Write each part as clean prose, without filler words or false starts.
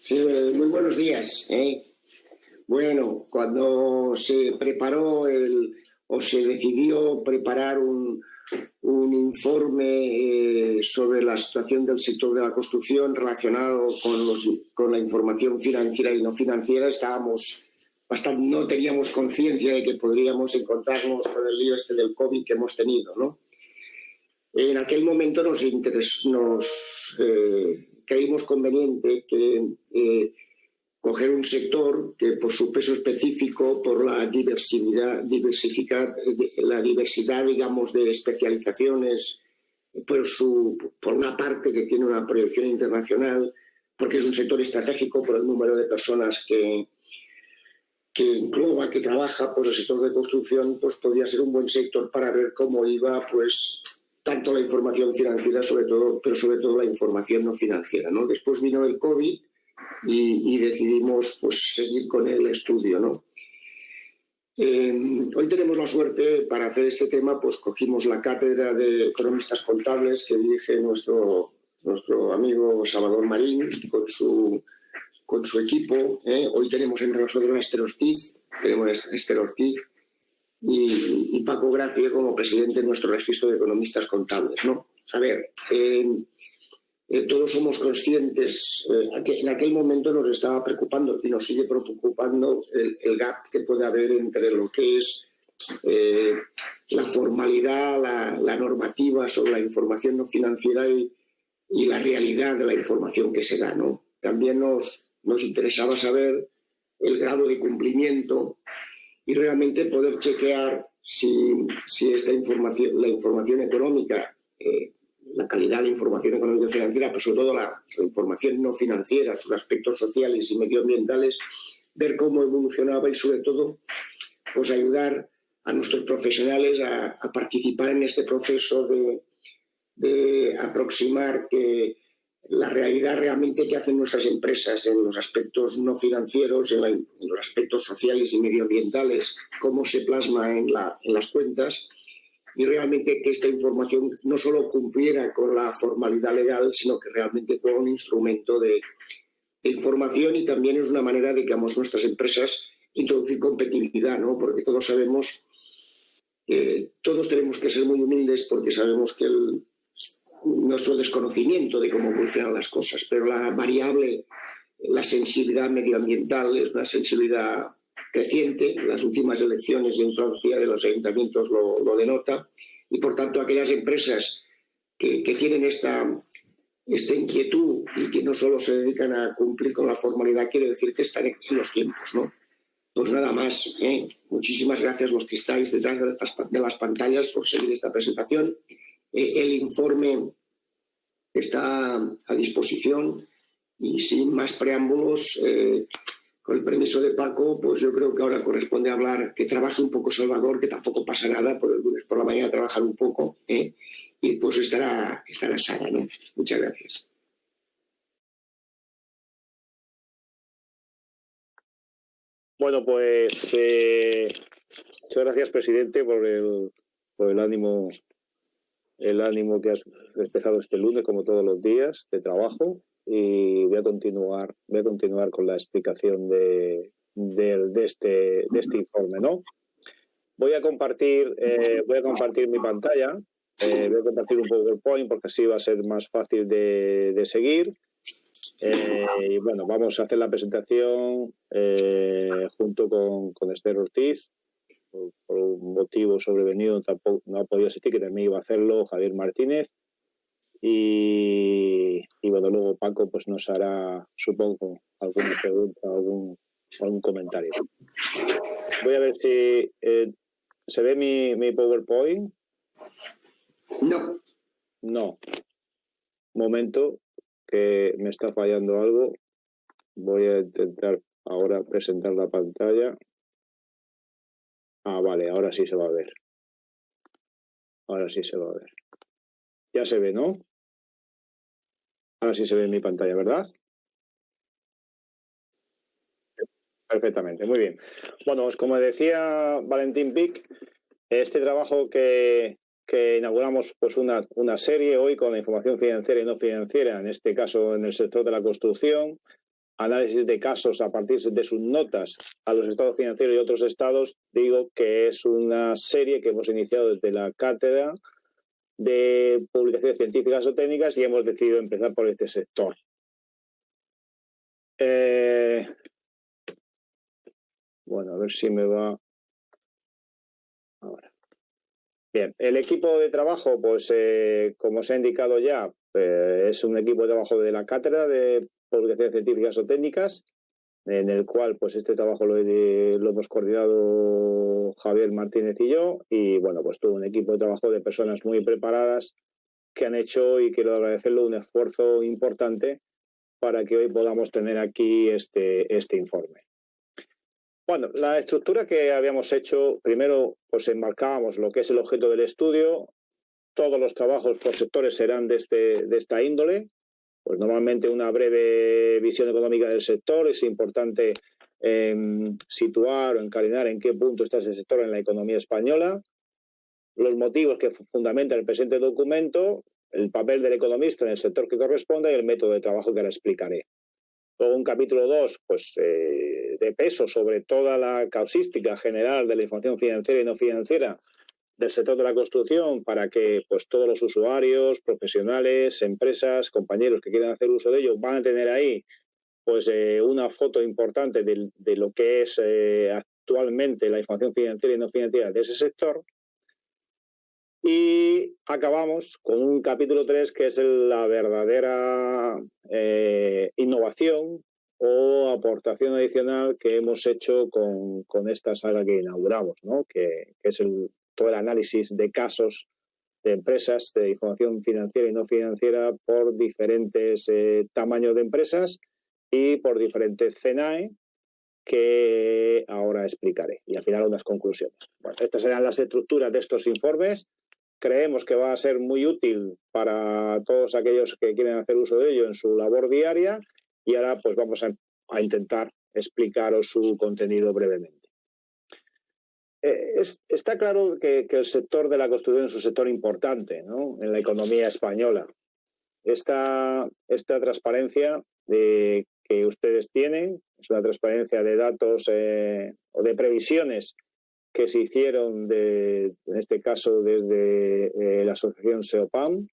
Sí, muy buenos días. Bueno, cuando se preparó o se decidió preparar un informe sobre la situación del sector de la construcción relacionado con la información financiera y no financiera, no teníamos conciencia de que podríamos encontrarnos con el lío este del COVID que hemos tenido, ¿no? En aquel momento nos creímos conveniente que coger un sector que por su peso específico, por la diversidad, digamos, de especializaciones, por una parte que tiene una proyección internacional, porque es un sector estratégico por el número de personas que engloba, que trabaja por el sector de construcción, pues podría ser un buen sector para ver cómo iba, pues, tanto la información financiera, pero sobre todo la información no financiera, ¿no? Después vino el COVID y decidimos, pues, seguir con el estudio, ¿no? Hoy tenemos la suerte para hacer este tema, pues cogimos la cátedra de economistas contables que dirige nuestro amigo Salvador Marín con su equipo. Hoy tenemos entre nosotros a Esther Ortiz y Paco Gracia como presidente de nuestro registro de economistas contables, ¿no? A ver, todos somos conscientes que en aquel momento nos estaba preocupando y nos sigue preocupando el gap que puede haber entre lo que es la formalidad, la normativa sobre la información no financiera y la realidad de la información que se da, ¿no? También nos interesaba saber el grado de cumplimiento y realmente poder chequear si esta información, la información económica, la calidad de la información económica y financiera, pero sobre todo la información no financiera, sus aspectos sociales y medioambientales, ver cómo evolucionaba y sobre todo pues ayudar a nuestros profesionales a participar en este proceso de aproximar que la realidad realmente que hacen nuestras empresas en los aspectos no financieros, en los aspectos sociales y medioambientales, cómo se plasma en las cuentas, y realmente que esta información no solo cumpliera con la formalidad legal, sino que realmente fuera un instrumento de información y también es una manera de que nuestras empresas introducir competitividad, ¿no? Porque todos sabemos que todos tenemos que ser muy humildes porque sabemos que nuestro desconocimiento de cómo funcionan las cosas, pero la variable, la sensibilidad medioambiental es una sensibilidad creciente. Las últimas elecciones en Francia de los ayuntamientos lo denota y por tanto aquellas empresas que tienen esta inquietud y que no solo se dedican a cumplir con la formalidad, quiere decir que están en los tiempos, ¿no? Pues nada más, muchísimas gracias los que estáis detrás de las pantallas por seguir esta presentación. El informe está a disposición y sin más preámbulos, con el permiso de Paco, pues yo creo que ahora corresponde hablar, que trabaje un poco Salvador, que tampoco pasa nada, por el lunes por la mañana trabajar un poco, y después estará Sara, ¿no? Muchas gracias. Bueno, pues muchas gracias, presidente, por el ánimo que has empezado este lunes, como todos los días, de trabajo. Y voy a continuar con la explicación de este informe, ¿no? Voy a compartir mi pantalla, voy a compartir un PowerPoint porque así va a ser más fácil de seguir. Y bueno, vamos a hacer la presentación junto con Esther Ortiz. Por un motivo sobrevenido tampoco no ha podido asistir, que también iba a hacerlo Javier Martínez. Y bueno, luego Paco pues nos hará, supongo, alguna pregunta, algún comentario. Voy a ver si ¿se ve mi PowerPoint? No. No. Momento, que me está fallando algo. Voy a intentar ahora presentar la pantalla. Ah, vale, ahora sí se va a ver. Ahora sí se va a ver. Ya se ve, ¿no? Ahora sí se ve en mi pantalla, ¿verdad? Perfectamente, muy bien. Bueno, pues como decía Valentín Pic, este trabajo que inauguramos pues una serie hoy con la información financiera y no financiera, en este caso en el sector de la construcción, análisis de casos a partir de sus notas a los estados financieros y otros estados, digo que es una serie que hemos iniciado desde la cátedra de publicaciones científicas o técnicas y hemos decidido empezar por este sector. Bueno, a ver si me va ahora. Bien, el equipo de trabajo, pues como se ha indicado ya, es un equipo de trabajo de la cátedra de publicaciones científicas o técnicas, en el cual pues este trabajo lo hemos coordinado Javier Martínez y yo, y bueno, pues todo un equipo de trabajo de personas muy preparadas que han hecho, y quiero agradecerle, un esfuerzo importante para que hoy podamos tener aquí este informe. Bueno, la estructura que habíamos hecho, primero pues enmarcábamos lo que es el objeto del estudio. Todos los trabajos por sectores serán de esta índole. Pues normalmente una breve visión económica del sector. Es importante situar o encaminar en qué punto está ese sector en la economía española, los motivos que fundamentan el presente documento, el papel del economista en el sector que corresponda y el método de trabajo que ahora explicaré. Luego un capítulo 2, pues de peso sobre toda la causística general de la información financiera y no financiera del sector de la construcción, para que pues todos los usuarios, profesionales, empresas, compañeros que quieran hacer uso de ello van a tener ahí pues una foto importante de lo que es actualmente la información financiera y no financiera de ese sector. Y acabamos con un capítulo 3 que es la verdadera innovación o aportación adicional que hemos hecho con esta sala que inauguramos, ¿no? que es todo el análisis de casos de empresas de información financiera y no financiera por diferentes tamaños de empresas y por diferentes CNAE, que ahora explicaré, y al final unas conclusiones. Bueno, estas serán las estructuras de estos informes. Creemos que va a ser muy útil para todos aquellos que quieren hacer uso de ello en su labor diaria, y ahora pues vamos a intentar explicaros su contenido brevemente. Está claro que el sector de la construcción es un sector importante, ¿no?, en la economía española. Esta transparencia que ustedes tienen es una transparencia de datos o de previsiones que se hicieron, en este caso desde la asociación SEOPAM.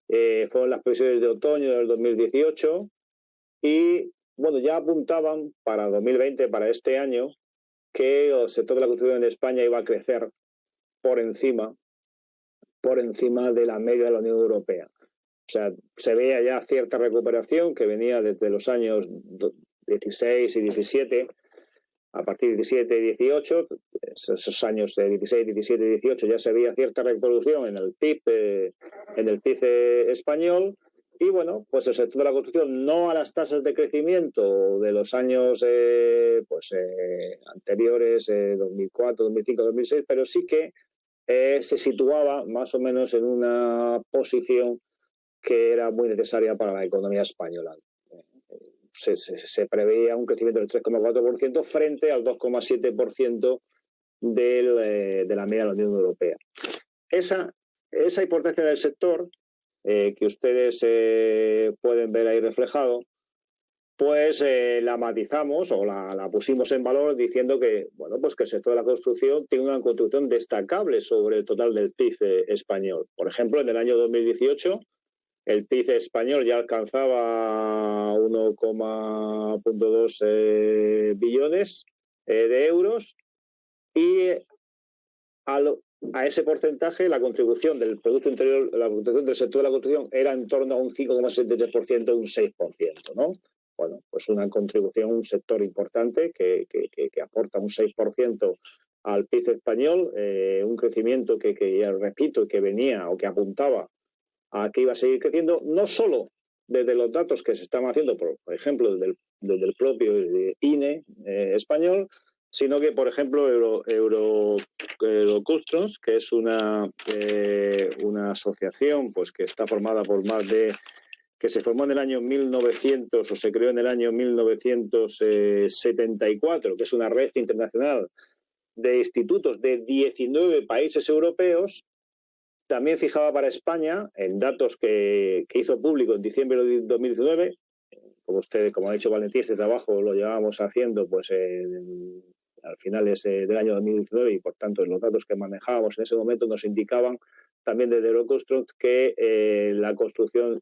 Fueron las previsiones de otoño del 2018 y bueno, ya apuntaban para 2020, para este año, que el sector de la construcción en España iba a crecer por encima de la media de la Unión Europea. O sea, se veía ya cierta recuperación que venía desde los años 16 y 17, a partir de 17 y 18, esos años de 16, 17 y 18 ya se veía cierta recuperación en el PIB, español. Y bueno, pues el sector de la construcción, no a las tasas de crecimiento de los años anteriores, 2004, 2005, 2006, pero sí que se situaba más o menos en una posición que era muy necesaria para la economía española. Se preveía un crecimiento del 3,4% frente al 2,7% de la media de la Unión Europea. Esa importancia del sector, que ustedes pueden ver ahí reflejado, pues la matizamos o la pusimos en valor diciendo que, bueno, pues que el sector de la construcción tiene una contribución destacable sobre el total del PIB español. Por ejemplo, en el año 2018 el PIB español ya alcanzaba 1,2 billones de euros, y a ese porcentaje la contribución del Producto Interior, la contribución del sector de la construcción era en torno a un 5,73%, un 6%, ¿no? Bueno, pues una contribución, un sector importante que aporta un 6% al PIB español, un crecimiento que ya repito, que venía o que apuntaba a que iba a seguir creciendo, no solo desde los datos que se estaban haciendo, por ejemplo, desde el propio INE español, sino que, por ejemplo, Eurocustoms, que es una asociación pues que está formada por que se formó en el año 1900 o se creó en el año 1974, que es una red internacional de institutos de 19 países europeos, también fijaba para España, en datos que hizo público en diciembre de 2019, como ha dicho Valentín, este trabajo lo llevábamos haciendo pues al finales del año 2019 y por tanto los datos que manejábamos en ese momento nos indicaban también desde Euroconstruct que la construcción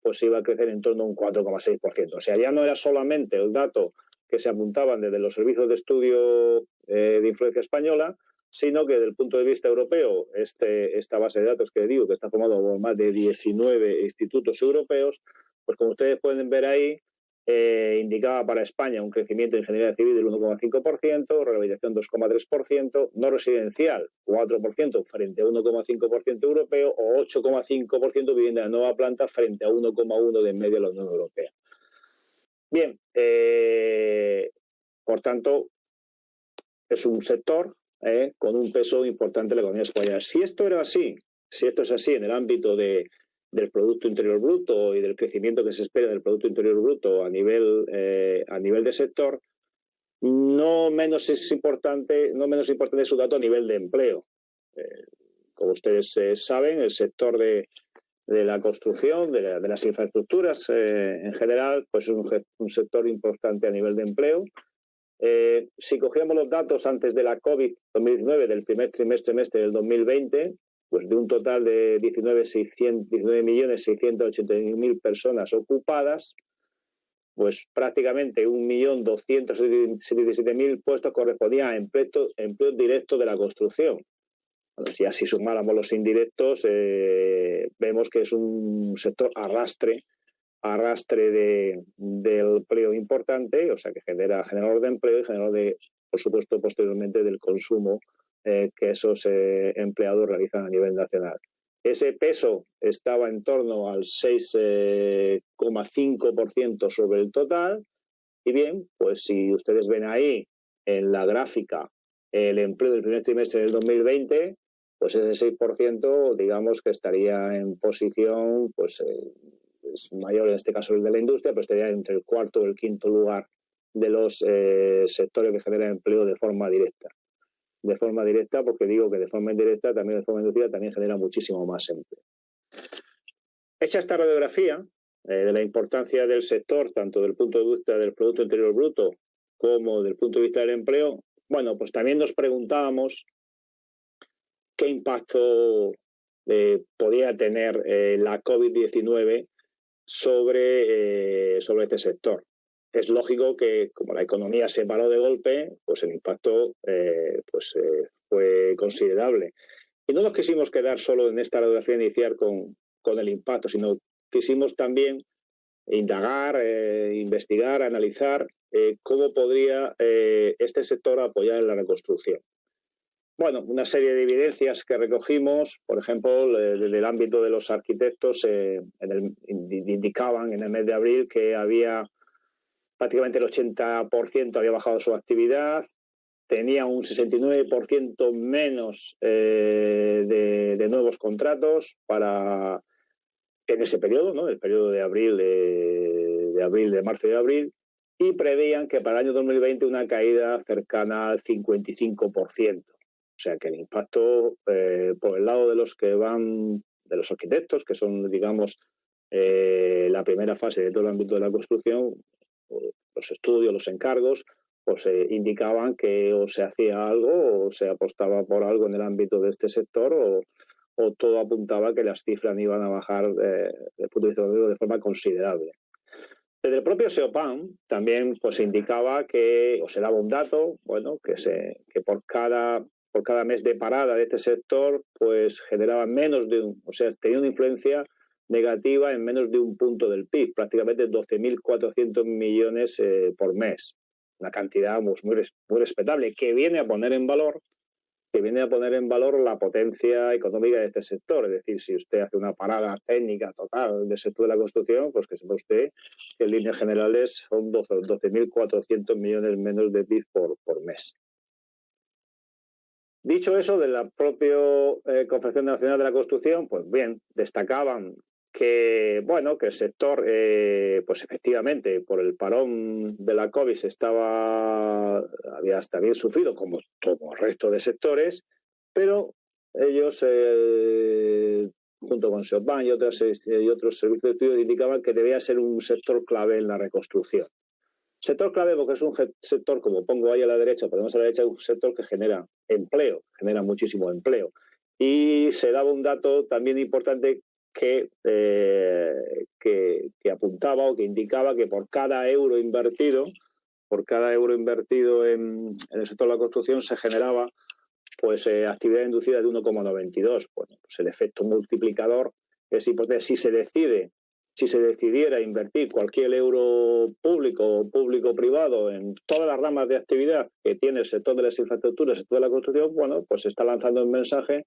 pues iba a crecer en torno a un 4,6%. O sea, ya no era solamente el dato que se apuntaban desde los servicios de estudio de influencia española, sino que desde el punto de vista europeo, esta base de datos que digo, que está formada por más de 19 institutos europeos, pues como ustedes pueden ver ahí, indicaba para España un crecimiento de ingeniería civil del 1,5%, rehabilitación 2,3%, no residencial 4% frente a 1,5% europeo o 8,5% vivienda de nueva planta frente a 1,1% de media de la Unión Europea. Bien, por tanto, es un sector con un peso importante en la economía española. Si esto era así, si esto es así en el ámbito del Producto Interior Bruto y del crecimiento que se espera del Producto Interior Bruto a nivel de sector, no menos importante es su dato a nivel de empleo. Como ustedes saben, el sector de la construcción, de las infraestructuras en general, pues es un sector importante a nivel de empleo. Si cogíamos los datos antes de la COVID-2019 del primer trimestre del 2020, pues de un total de 19.681.000 personas ocupadas, pues prácticamente 1.277.000 puestos correspondían a empleo directo de la construcción. Bueno, si así sumáramos los indirectos, vemos que es un sector arrastre del empleo importante, o sea que generador de empleo y generador por supuesto, posteriormente del consumo que esos empleados realizan a nivel nacional. Ese peso estaba en torno al 6,5% sobre el total. Y bien, pues si ustedes ven ahí en la gráfica el empleo del primer trimestre del 2020, pues ese 6%, digamos que estaría en posición, pues es mayor en este caso el de la industria, pero estaría entre el cuarto y el quinto lugar de los sectores que generan empleo de forma directa. De forma directa, porque digo que de forma indirecta, también de forma inducida, también genera muchísimo más empleo. Hecha esta radiografía de la importancia del sector, tanto desde el punto de vista del Producto Interior Bruto como desde el punto de vista del empleo, bueno, pues también nos preguntábamos qué impacto podía tener la COVID-19 sobre este sector. Es lógico que, como la economía se paró de golpe, pues el impacto fue considerable. Y no nos quisimos quedar solo en esta radiografía inicial con el impacto, sino quisimos también indagar, investigar, analizar cómo podría este sector apoyar en la reconstrucción. Bueno, una serie de evidencias que recogimos, por ejemplo, desde el ámbito de los arquitectos, indicaban en el mes de abril que había prácticamente el 80% había bajado su actividad, tenía un 69% menos de nuevos contratos en ese periodo, ¿no? El periodo de marzo y de abril, y preveían que para el año 2020 una caída cercana al 55%. O sea que el impacto por el lado de los arquitectos, que son, digamos, la primera fase de todo el ámbito de la construcción, los estudios, los encargos, pues indicaban que o se hacía algo o se apostaba por algo en el ámbito de este sector o todo apuntaba a que las cifras iban a bajar desde el punto de vista de forma considerable. Desde el propio SEOPAM también pues se indicaba o se daba un dato, bueno, que por cada mes de parada de este sector, pues generaba tenía una influencia negativa en menos de un punto del PIB, prácticamente 12.400 millones por mes. Una cantidad muy respetable que viene a poner en valor la potencia económica de este sector. Es decir, si usted hace una parada técnica total del sector de la construcción, pues que sepa usted que en líneas generales son 12.400 millones menos de PIB por mes. Dicho eso, de la propia Confederación Nacional de la Construcción, pues bien, destacaban que el sector, pues efectivamente, por el parón de la COVID había hasta bien sufrido, como todo el resto de sectores, pero ellos junto con SEOPAN y otros servicios de estudio, indicaban que debía ser un sector clave en la reconstrucción. Sector clave porque es un sector, como pongo ahí a la derecha, ponemos a la derecha, un sector que genera empleo, genera muchísimo empleo. Y se daba un dato también importante que apuntaba o que indicaba que por cada euro invertido en el sector de la construcción se generaba pues actividad inducida de 1,92. Bueno, pues el efecto multiplicador es importante. Si se decidiera invertir cualquier euro público o público-privado en todas las ramas de actividad que tiene el sector de las infraestructuras, el sector de la construcción, bueno, pues se está lanzando un mensaje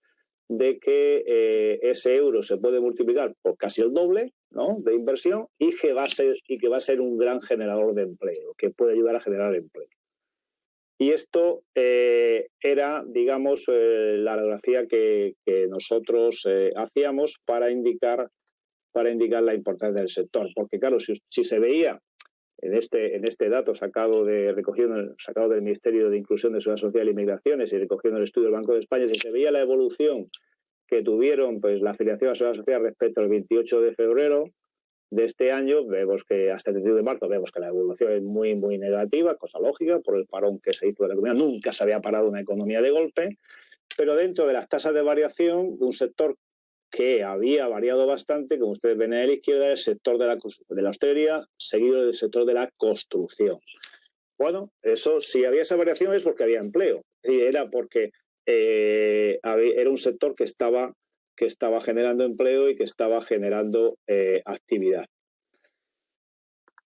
de que ese euro se puede multiplicar por casi el doble, ¿no?, de inversión y que va a ser un gran generador de empleo, que puede ayudar a generar empleo. Y esto era, digamos, la radiografía que nosotros hacíamos para indicar la importancia del sector. Porque, claro, si se veía en este dato sacado del Ministerio de Inclusión de Seguridad Social y Migraciones y recogido en el estudio del Banco de España, si se veía la evolución que tuvieron pues la afiliación a Seguridad Social respecto al 28 de febrero de este año, vemos que hasta el 31 de marzo vemos que la evolución es muy, muy negativa, cosa lógica, por el parón que se hizo de la economía. Nunca se había parado una economía de golpe, pero dentro de las tasas de variación, un sector que había variado bastante, como ustedes ven a la izquierda, el sector de la hostelería, seguido del sector de la construcción. Bueno, eso, si había esa variación es porque había empleo. Y era porque era un sector que estaba generando empleo y que estaba generando actividad.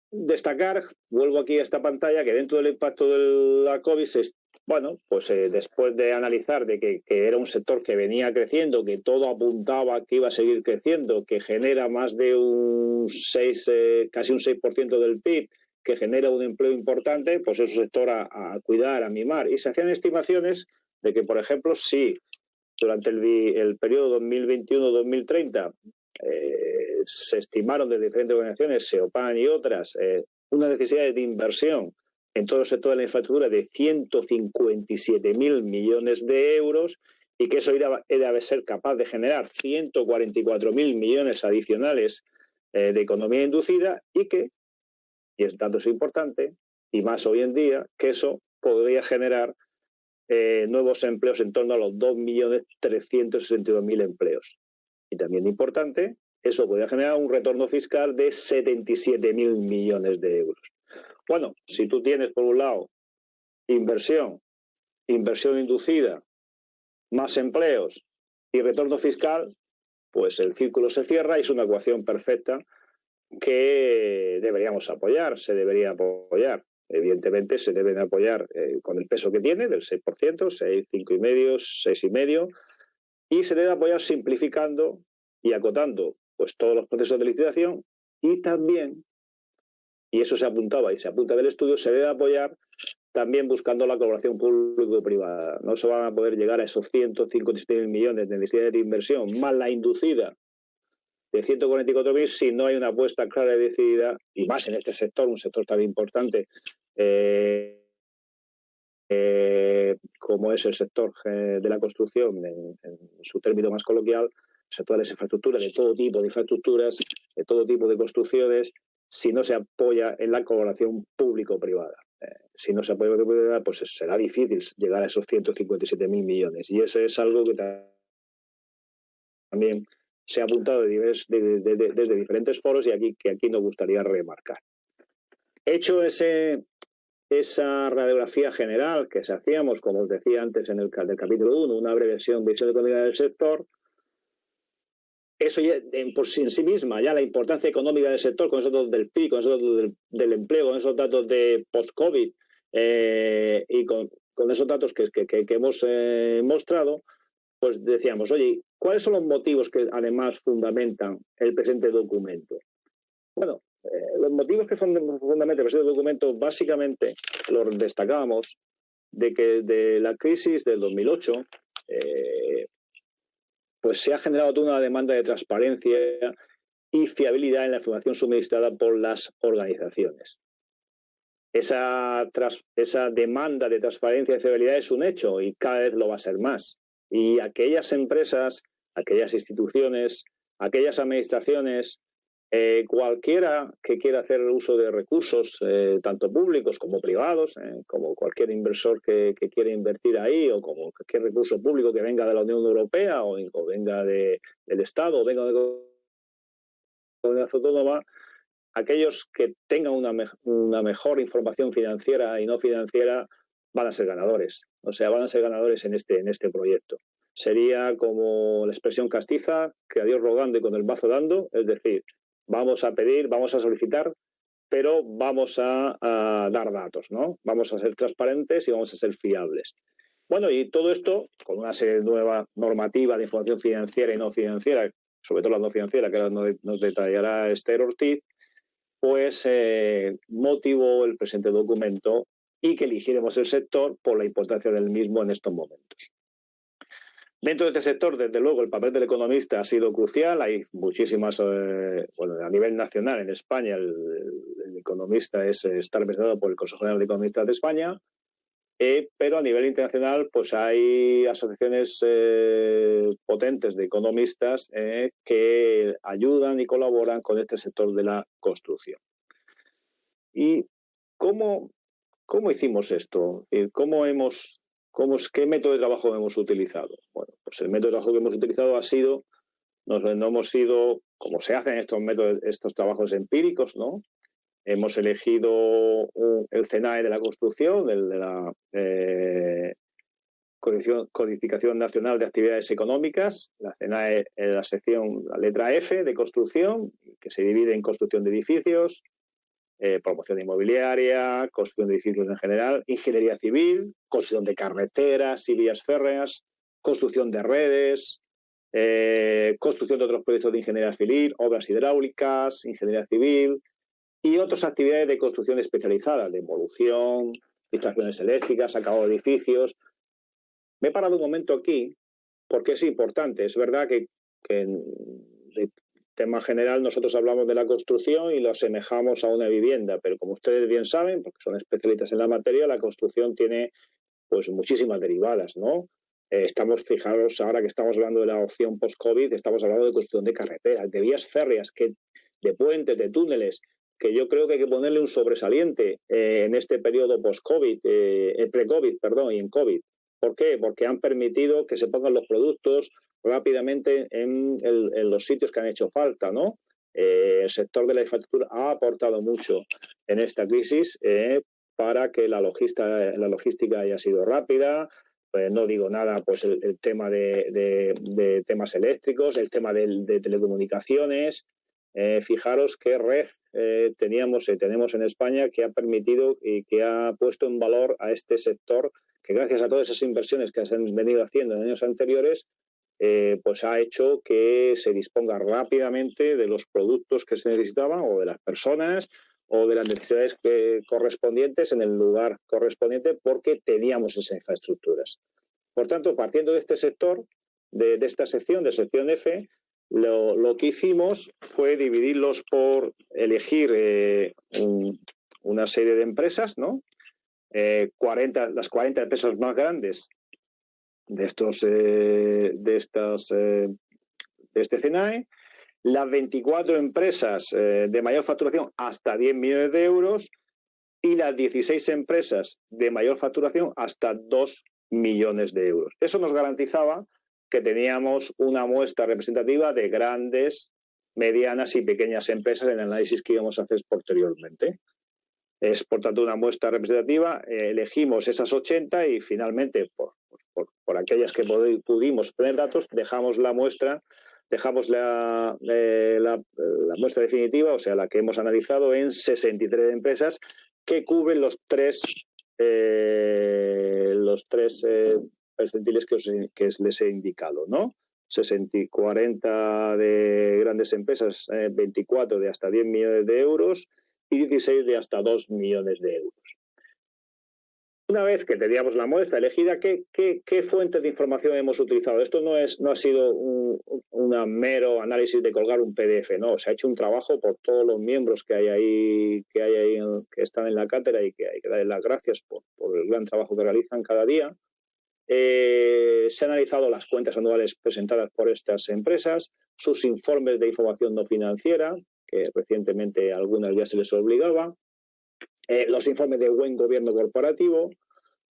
Destacar, vuelvo aquí a esta pantalla, que dentro del impacto de la COVID, después de analizar de que era un sector que venía creciendo, que todo apuntaba que iba a seguir creciendo, que genera más de casi un 6% del PIB, que genera un empleo importante, pues es un sector a cuidar, a mimar. Y se hacían estimaciones de que, por ejemplo, si durante el periodo 2021-2030 se estimaron de diferentes organizaciones, SEOPAN y otras, una necesidad de inversión en todo el sector de la infraestructura de 157.000 millones de euros y que eso era de ser capaz de generar 144.000 millones adicionales de economía inducida y el dato es importante, y más hoy en día, que eso podría generar nuevos empleos en torno a los 2.362.000 empleos. Y también importante, eso podría generar un retorno fiscal de 77.000 millones de euros. Bueno, si tú tienes, por un lado, inversión inducida, más empleos y retorno fiscal, pues el círculo se cierra y es una ecuación perfecta que deberíamos apoyar, se debería apoyar. Evidentemente se deben apoyar con el peso que tiene, del 6%, 6, 5,5, 6,5%, y se debe apoyar simplificando y acotando pues todos los procesos de licitación y también, y eso se apuntaba y se apunta del estudio, se debe apoyar también buscando la colaboración público-privada. No se van a poder llegar a esos 157.000 millones de necesidades de inversión, más la inducida de 144.000 si no hay una apuesta clara y decidida, y más en este sector, un sector tan importante como es el sector de la construcción, en su término más coloquial, el sector de las infraestructuras, de todo tipo de infraestructuras, de todo tipo de construcciones, si no se apoya en la colaboración público-privada. Si no se apoya en la público-privada, pues será difícil llegar a esos 157.000 millones. Y eso es algo que también se ha apuntado desde diferentes foros y aquí nos gustaría remarcar. Hecho esa radiografía general que hacíamos, como os decía antes en el capítulo 1, una breve visión económica del sector, eso ya en sí misma, ya la importancia económica del sector, con esos datos del PIB, con esos datos del empleo, con esos datos de post-COVID y con esos datos que hemos mostrado, pues decíamos, oye, ¿cuáles son los motivos que además fundamentan el presente documento? Bueno, los motivos que fundamentan el presente documento básicamente los destacábamos de que de la crisis del 2008 pues se ha generado toda una demanda de transparencia y fiabilidad en la información suministrada por las organizaciones. Esa demanda de transparencia y fiabilidad es un hecho y cada vez lo va a ser más. Y aquellas empresas, aquellas instituciones aquellas administraciones, cualquiera que quiera hacer uso de recursos, tanto públicos como privados, como cualquier inversor que quiera invertir ahí, o como cualquier recurso público que venga de la Unión Europea o venga del Estado o venga de la comunidad autónoma, aquellos que tengan una mejor información financiera y no financiera van a ser ganadores. O sea, van a ser ganadores en este proyecto. Sería como la expresión castiza, que a Dios rogando y con el mazo dando, es decir, vamos a pedir, vamos a solicitar, pero vamos a dar datos, ¿no? Vamos a ser transparentes y vamos a ser fiables. Bueno, y todo esto con una serie de nueva normativa de información financiera y no financiera, sobre todo la no financiera, que ahora nos detallará Esther Ortiz, pues motivó el presente documento y que eligiéramos el sector por la importancia del mismo en estos momentos. Dentro de este sector, desde luego, el papel del economista ha sido crucial. Hay muchísimas, a nivel nacional, en España, el economista está representado por el Consejo General de Economistas de España, pero a nivel internacional, pues hay asociaciones potentes de economistas que ayudan y colaboran con este sector de la construcción. ¿Y cómo hicimos esto? ¿Qué método de trabajo hemos utilizado? Bueno, pues el método de trabajo que hemos utilizado ha sido, no hemos sido, como se hacen estos trabajos empíricos, ¿no? Hemos elegido el CENAE de la construcción, el de la Codificación Nacional de Actividades Económicas, la CENAE en la sección, la letra F de construcción, que se divide en construcción de edificios, promoción inmobiliaria, construcción de edificios en general, ingeniería civil, construcción de carreteras y vías férreas, construcción de redes, construcción de otros proyectos de ingeniería civil, obras hidráulicas, ingeniería civil y otras actividades de construcción especializada, de demolición, instalaciones eléctricas, acabado de edificios. Me he parado un momento aquí porque es importante. Es verdad que en tema general nosotros hablamos de la construcción y lo asemejamos a una vivienda, pero como ustedes bien saben, porque son especialistas en la materia, la construcción tiene pues muchísimas derivadas, ¿no? Fijaros, ahora que estamos hablando de la opción post-COVID, estamos hablando de construcción de carreteras, de vías férreas, de puentes, de túneles, que yo creo que hay que ponerle un sobresaliente en este periodo post-COVID, pre-COVID, perdón, y en COVID. ¿Por qué? Porque han permitido que se pongan los productos rápidamente en los sitios que han hecho falta, ¿no? El sector de la infraestructura ha aportado mucho en esta crisis para que la logística haya sido rápida. No digo nada, pues el tema de temas eléctricos, el tema de telecomunicaciones. Fijaros qué red tenemos en España que ha permitido y que ha puesto en valor a este sector, que gracias a todas esas inversiones que se han venido haciendo en años anteriores, pues ha hecho que se disponga rápidamente de los productos que se necesitaban, o de las personas, o de las necesidades correspondientes en el lugar correspondiente, porque teníamos esas infraestructuras. Por tanto, partiendo de este sector, de esta sección, de sección F, lo que hicimos fue dividirlos por elegir una serie de empresas, ¿no? Las 40 empresas más grandes de este CENAE, las 24 empresas de mayor facturación hasta 10 millones de euros y las 16 empresas de mayor facturación hasta 2 millones de euros. Eso nos garantizaba que teníamos una muestra representativa de grandes, medianas y pequeñas empresas en el análisis que íbamos a hacer posteriormente. Es, por tanto, una muestra representativa. Elegimos esas 80 y finalmente, por aquellas que pudimos tener datos, dejamos la muestra definitiva, o sea, la que hemos analizado, en 63 empresas que cubren los tres percentiles que les he indicado, ¿no? 40 de grandes empresas, 24 de hasta 10 millones de euros y 16 de hasta 2 millones de euros. Una vez que teníamos la muestra elegida, ¿qué fuentes de información hemos utilizado? Esto no ha sido un mero análisis de colgar un PDF, no. Se ha hecho un trabajo por todos los miembros que hay ahí, que están en la cátedra, y que hay que darles las gracias por el gran trabajo que realizan cada día. Se han analizado las cuentas anuales presentadas por estas empresas, sus informes de información no financiera, que recientemente a algunas ya se les obligaba, los informes de buen gobierno corporativo,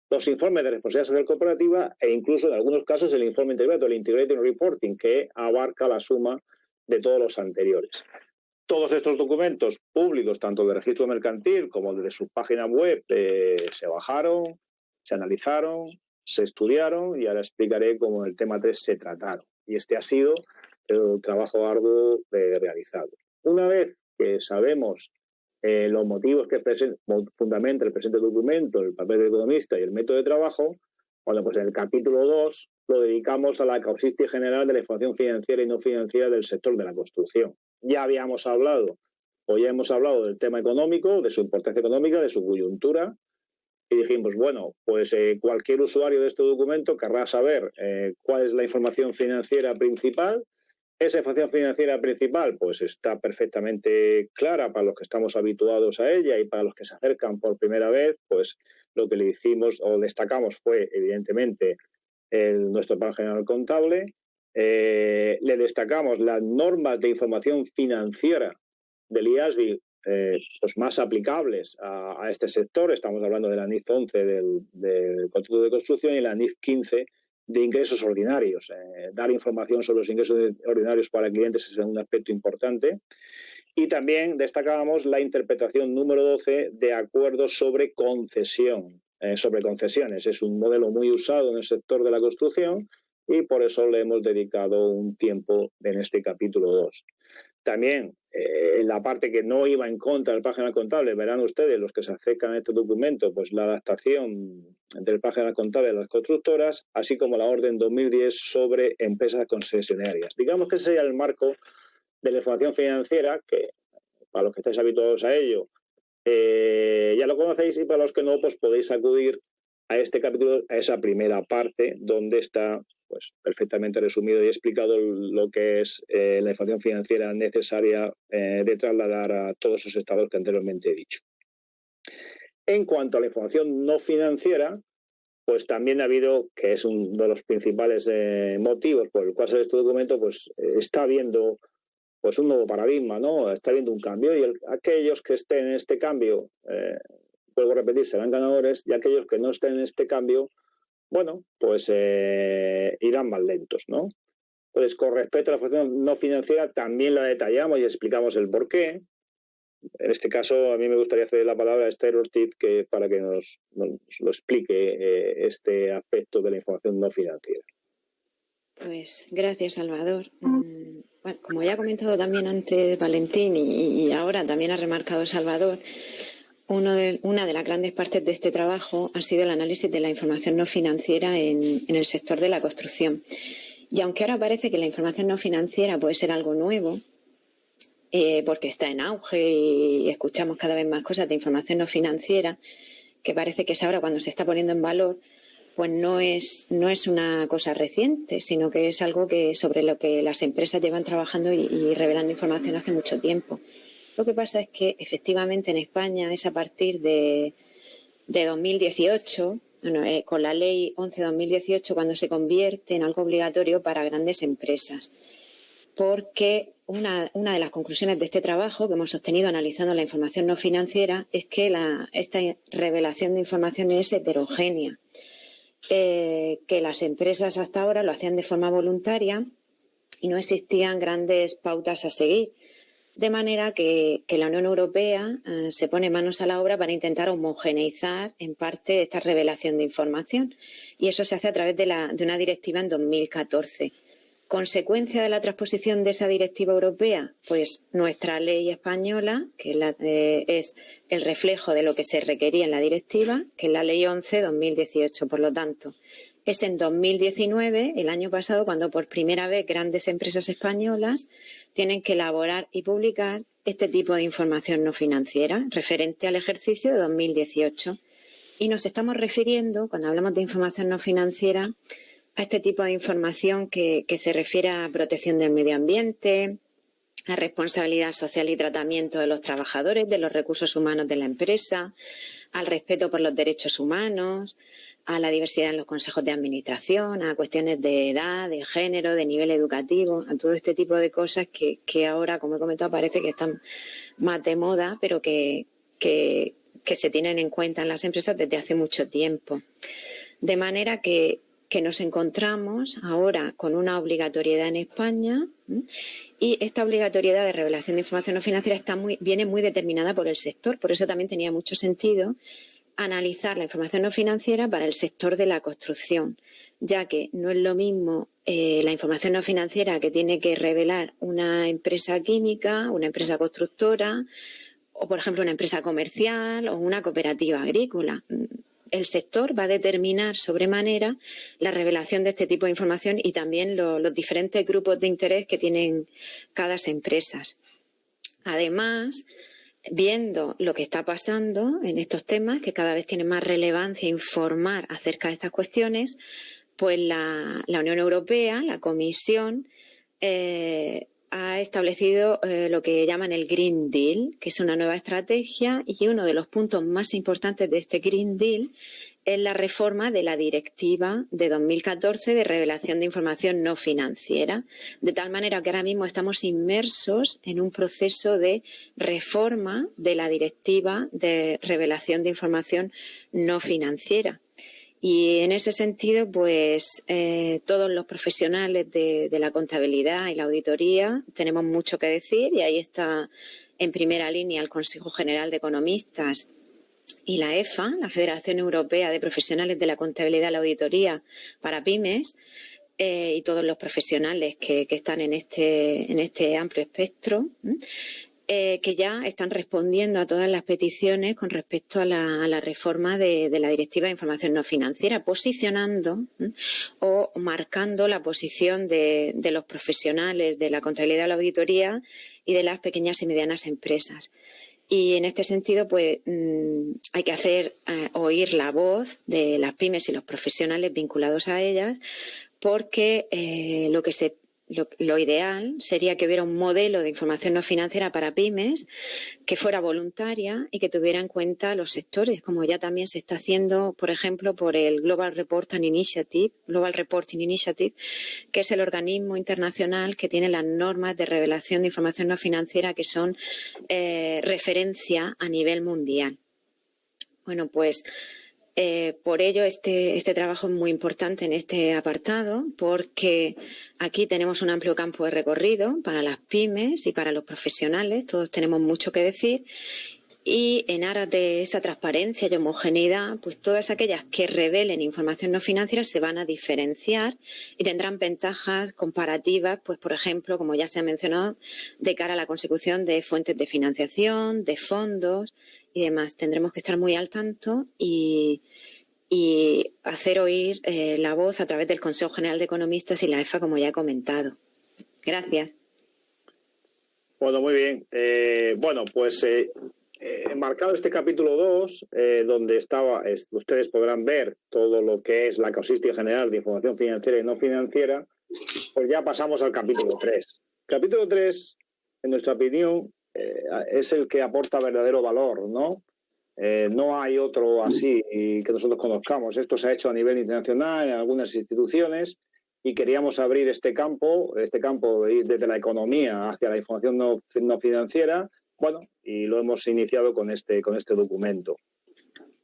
los informes de responsabilidad social corporativa e incluso en algunos casos el informe integrado, el Integrated Reporting, que abarca la suma de todos los anteriores. Todos estos documentos públicos, tanto del registro mercantil como de su página web, se bajaron, se analizaron, se estudiaron y ahora explicaré cómo en el tema 3 se trataron. Y este ha sido el trabajo arduo realizado. Una vez que sabemos los motivos que fundamenta el presente documento, el papel del economista y el método de trabajo, bueno, pues en el capítulo 2 lo dedicamos a la casuística general de la información financiera y no financiera del sector de la construcción. Ya habíamos hablado, o ya hemos hablado del tema económico, de su importancia económica, de su coyuntura, y dijimos, bueno, pues cualquier usuario de este documento querrá saber cuál es la información financiera principal. Esa información financiera principal pues está perfectamente clara para los que estamos habituados a ella y para los que se acercan por primera vez, pues lo que le hicimos o destacamos fue evidentemente nuestro plan general contable, le destacamos las normas de información financiera del IASB pues más aplicables a este sector. Estamos hablando de la NIF 11 del Contrato de Construcción y la NIF 15 de ingresos ordinarios. Dar información sobre los ingresos ordinarios para clientes es un aspecto importante. Y también destacábamos la interpretación número 12 de acuerdos sobre concesión, sobre concesiones. Es un modelo muy usado en el sector de la construcción y por eso le hemos dedicado un tiempo en este capítulo 2. También en la parte que no iba en contra del plan general contable, verán ustedes, los que se acercan a este documento, pues la adaptación del plan general contable a las constructoras, así como la orden 2010 sobre empresas concesionarias. Digamos que ese sería el marco de la información financiera, que para los que estáis habituados a ello, ya lo conocéis, y para los que no, pues podéis acudir a este capítulo, a esa primera parte, donde está pues perfectamente resumido y explicado lo que es la información financiera necesaria de trasladar a todos esos estados que anteriormente he dicho. En cuanto a la información no financiera, pues también ha habido, que es uno de los principales motivos por el cual sale este documento, pues está habiendo pues un nuevo paradigma, ¿no? Está habiendo un cambio y aquellos que estén en este cambio, vuelvo a repetir, serán ganadores, y aquellos que no estén en este cambio, bueno, pues irán más lentos, ¿no? Entonces, con respecto a la información no financiera, también la detallamos y explicamos el porqué. En este caso, a mí me gustaría ceder la palabra a Esther Ortiz para que nos lo explique este aspecto de la información no financiera. Pues gracias, Salvador. Bueno, como ya ha comentado también antes Valentín y ahora también ha remarcado Salvador, una de las grandes partes de este trabajo ha sido el análisis de la información no financiera en el sector de la construcción. Y aunque ahora parece que la información no financiera puede ser algo nuevo, porque está en auge y escuchamos cada vez más cosas de información no financiera, que parece que es ahora cuando se está poniendo en valor, pues no es una cosa reciente, sino que es algo sobre lo que las empresas llevan trabajando y revelando información hace mucho tiempo. Lo que pasa es que efectivamente en España es a partir de 2018, con la ley 11/2018, cuando se convierte en algo obligatorio para grandes empresas. Porque una de las conclusiones de este trabajo que hemos obtenido analizando la información no financiera es que esta revelación de información es heterogénea. Que las empresas hasta ahora lo hacían de forma voluntaria y no existían grandes pautas a seguir. De manera que la Unión Europea se pone manos a la obra para intentar homogeneizar en parte esta revelación de información. Y eso se hace a través de una directiva en 2014. ¿Consecuencia de la transposición de esa directiva europea? Pues nuestra ley española, que es el reflejo de lo que se requería en la directiva, que es la ley 11/2018. Por lo tanto, es en 2019, el año pasado, cuando por primera vez grandes empresas españolas tienen que elaborar y publicar este tipo de información no financiera referente al ejercicio de 2018. Y nos estamos refiriendo, cuando hablamos de información no financiera, a este tipo de información que se refiere a protección del medio ambiente, a responsabilidad social y tratamiento de los trabajadores, de los recursos humanos de la empresa, al respeto por los derechos humanos, a la diversidad en los consejos de administración, a cuestiones de edad, de género, de nivel educativo, a todo este tipo de cosas que ahora, como he comentado, parece que están más de moda, pero que se tienen en cuenta en las empresas desde hace mucho tiempo. De manera que nos encontramos ahora con una obligatoriedad en España, y esta obligatoriedad de revelación de información no financiera viene muy determinada por el sector. Por eso también tenía mucho sentido analizar la información no financiera para el sector de la construcción, ya que no es lo mismo la información no financiera que tiene que revelar una empresa química, una empresa constructora o, por ejemplo, una empresa comercial o una cooperativa agrícola. El sector va a determinar sobremanera la revelación de este tipo de información y también los diferentes grupos de interés que tienen cada empresa. Además, viendo lo que está pasando en estos temas, que cada vez tiene más relevancia informar acerca de estas cuestiones, pues la Unión Europea, la Comisión, ha establecido lo que llaman el Green Deal, que es una nueva estrategia, y uno de los puntos más importantes de este Green Deal es la reforma de la Directiva de 2014 de revelación de información no financiera, de tal manera que ahora mismo estamos inmersos en un proceso de reforma de la Directiva de revelación de información no financiera. Y en ese sentido, pues todos los profesionales de la contabilidad y la auditoría tenemos mucho que decir, y ahí está en primera línea el Consejo General de Economistas y la EFA, la Federación Europea de Profesionales de la Contabilidad y la Auditoría para pymes, y todos los profesionales que están en este amplio espectro, que ya están respondiendo a todas las peticiones con respecto a la reforma de la Directiva de Información No Financiera, posicionando o marcando la posición de los profesionales de la contabilidad y la auditoría y de las pequeñas y medianas empresas. Y en este sentido, pues hay que hacer oír la voz de las pymes y los profesionales vinculados a ellas, porque lo ideal sería que hubiera un modelo de información no financiera para pymes que fuera voluntaria y que tuviera en cuenta los sectores, como ya también se está haciendo, por ejemplo, por el Global Reporting Initiative, que es el organismo internacional que tiene las normas de revelación de información no financiera que son referencia a nivel mundial. Bueno, pues por ello este trabajo es muy importante en este apartado, porque aquí tenemos un amplio campo de recorrido para las pymes y para los profesionales. Todos tenemos mucho que decir, y en aras de esa transparencia y homogeneidad, pues todas aquellas que revelen información no financiera se van a diferenciar y tendrán ventajas comparativas, pues por ejemplo, como ya se ha mencionado, de cara a la consecución de fuentes de financiación, de fondos y demás. Tendremos que estar muy al tanto y hacer oír la voz a través del Consejo General de Economistas y la EFA, como ya he comentado. Gracias. Bueno, muy bien. Enmarcado este capítulo 2, donde ustedes podrán ver todo lo que es la casuística general de información financiera y no financiera, pues ya pasamos al capítulo 3. Capítulo 3, en nuestra opinión, es el que aporta verdadero valor, ¿no? No hay otro así que nosotros conozcamos. Esto se ha hecho a nivel internacional en algunas instituciones y queríamos abrir este campo desde la economía hacia la información no financiera. Bueno, y lo hemos iniciado con este documento.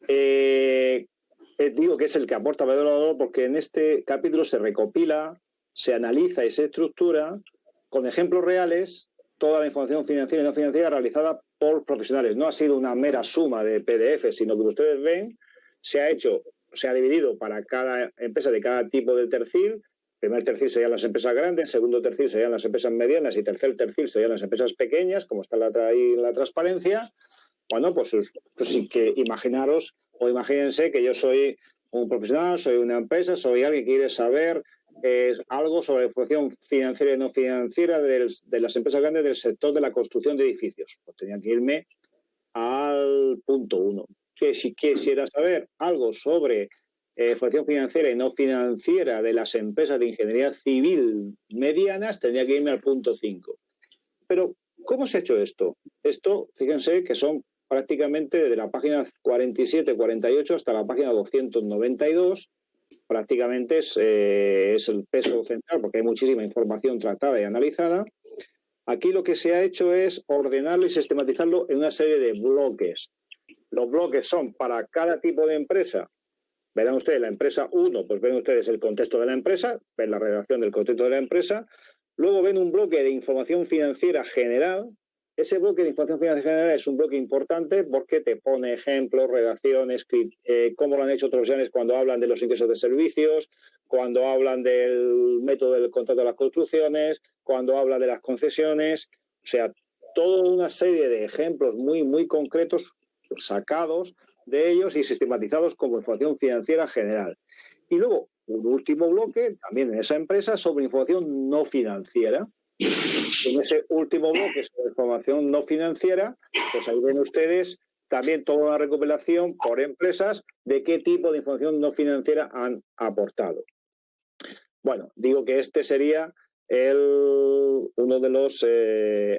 Digo que es el que aporta verdadero valor porque en este capítulo se recopila, se analiza y se estructura con ejemplos reales toda la información financiera y no financiera realizada por profesionales. No ha sido una mera suma de PDF, sino que ustedes ven, se ha dividido para cada empresa de cada tipo de tercil. Primer tercil serían las empresas grandes, segundo tercil serían las empresas medianas y tercer tercil serían las empresas pequeñas, como está ahí en la transparencia. Bueno, pues sí que imaginaros o imagínense que yo soy un profesional, soy una empresa, soy alguien que quiere saber algo sobre la información financiera y no financiera de las empresas grandes del sector de la construcción de edificios. Pues tenía que irme al punto 1. Que si quisiera saber algo sobre información financiera y no financiera de las empresas de ingeniería civil medianas, tendría que irme al punto 5. Pero, ¿cómo se ha hecho esto? Esto, fíjense que son prácticamente desde la página 47, 48 hasta la página 292. Prácticamente es el peso central porque hay muchísima información tratada y analizada. Aquí lo que se ha hecho es ordenarlo y sistematizarlo en una serie de bloques. Los bloques son para cada tipo de empresa. Verán ustedes la empresa 1, pues ven ustedes el contexto de la empresa, ven la redacción del contexto de la empresa. Luego ven un bloque de información financiera general. Ese bloque de información financiera general es un bloque importante porque te pone ejemplos, redacciones, cómo lo han hecho otros profesionales cuando hablan de los ingresos de servicios, cuando hablan del método del contrato de las construcciones, cuando hablan de las concesiones. O sea, toda una serie de ejemplos muy, muy concretos sacados de ellos y sistematizados como información financiera general. Y luego un último bloque, también en esa empresa, sobre información no financiera. En ese último bloque sobre información no financiera, pues ahí ven ustedes también toda una recopilación por empresas de qué tipo de información no financiera han aportado. Bueno, digo que este sería uno de las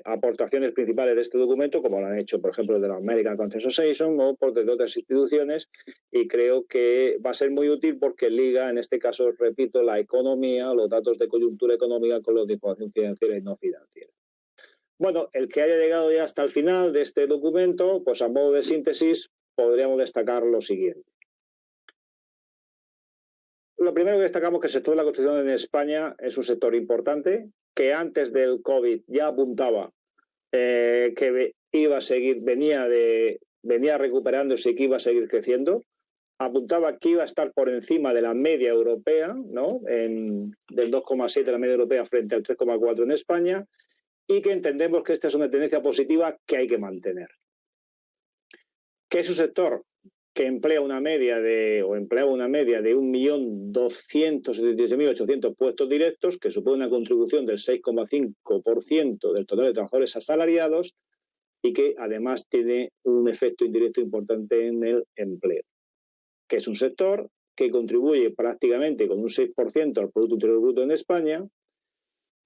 aportaciones principales de este documento, como lo han hecho, por ejemplo, de la American Council Association o por de otras instituciones, y creo que va a ser muy útil porque liga, en este caso, repito, la economía, los datos de coyuntura económica con los de información financiera y no financiera. Bueno, el que haya llegado ya hasta el final de este documento, pues a modo de síntesis, podríamos destacar lo siguiente. Lo primero que destacamos es que el sector de la construcción en España es un sector importante, que antes del COVID ya apuntaba que iba a seguir, venía recuperándose y que iba a seguir creciendo. Apuntaba que iba a estar por encima de la media europea, ¿no? Del 2,7 de la media europea frente al 3,4 en España, y que entendemos que esta es una tendencia positiva que hay que mantener. Que es un sector que emplea una media de 1.278.800 puestos directos, que supone una contribución del 6,5% del total de trabajadores asalariados y que además tiene un efecto indirecto importante en el empleo. Que es un sector que contribuye prácticamente con un 6% al Producto Interior Bruto en España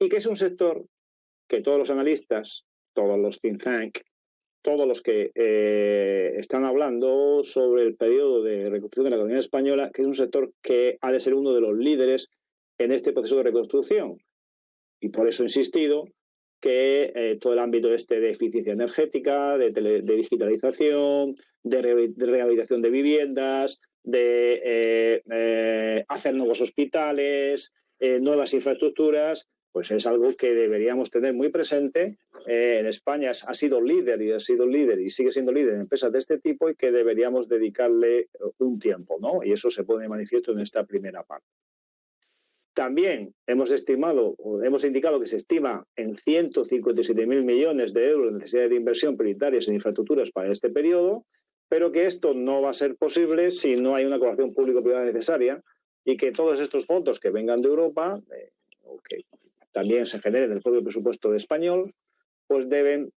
y que es un sector que todos los analistas, todos los think tank, todos los que están hablando sobre el periodo de reconstrucción de la economía española, que es un sector que ha de ser uno de los líderes en este proceso de reconstrucción. Y por eso he insistido que todo el ámbito de eficiencia energética, de digitalización, de rehabilitación de viviendas, de hacer nuevos hospitales, nuevas infraestructuras, pues es algo que deberíamos tener muy presente. En España ha sido líder y sigue siendo líder en empresas de este tipo y que deberíamos dedicarle un tiempo, ¿no? Y eso se pone de manifiesto en esta primera parte. También hemos indicado que se estima en 157.000 millones de euros de necesidades de inversión prioritarias en infraestructuras para este periodo, pero que esto no va a ser posible si no hay una colaboración público-privada necesaria y que todos estos fondos que vengan de Europa, o que también se generen en el propio presupuesto español, pues deben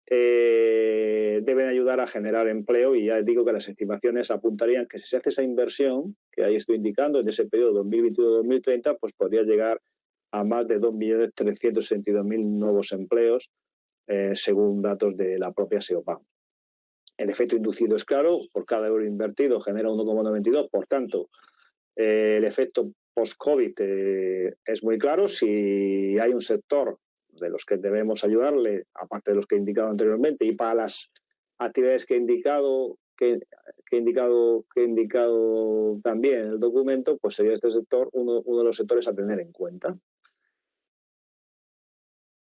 ayudar a generar empleo, y ya digo que las estimaciones apuntarían que si se hace esa inversión, que ahí estoy indicando, en ese periodo 2021-2030, pues podría llegar a más de 2.362.000 nuevos empleos, según datos de la propia SEOPAM. El efecto inducido es claro, por cada euro invertido genera 1,92, por tanto, el efecto post-COVID es muy claro. Si hay un sector de los que debemos ayudarle, aparte de los que he indicado anteriormente, y para las actividades que he indicado también en el documento, pues sería este sector uno de los sectores a tener en cuenta.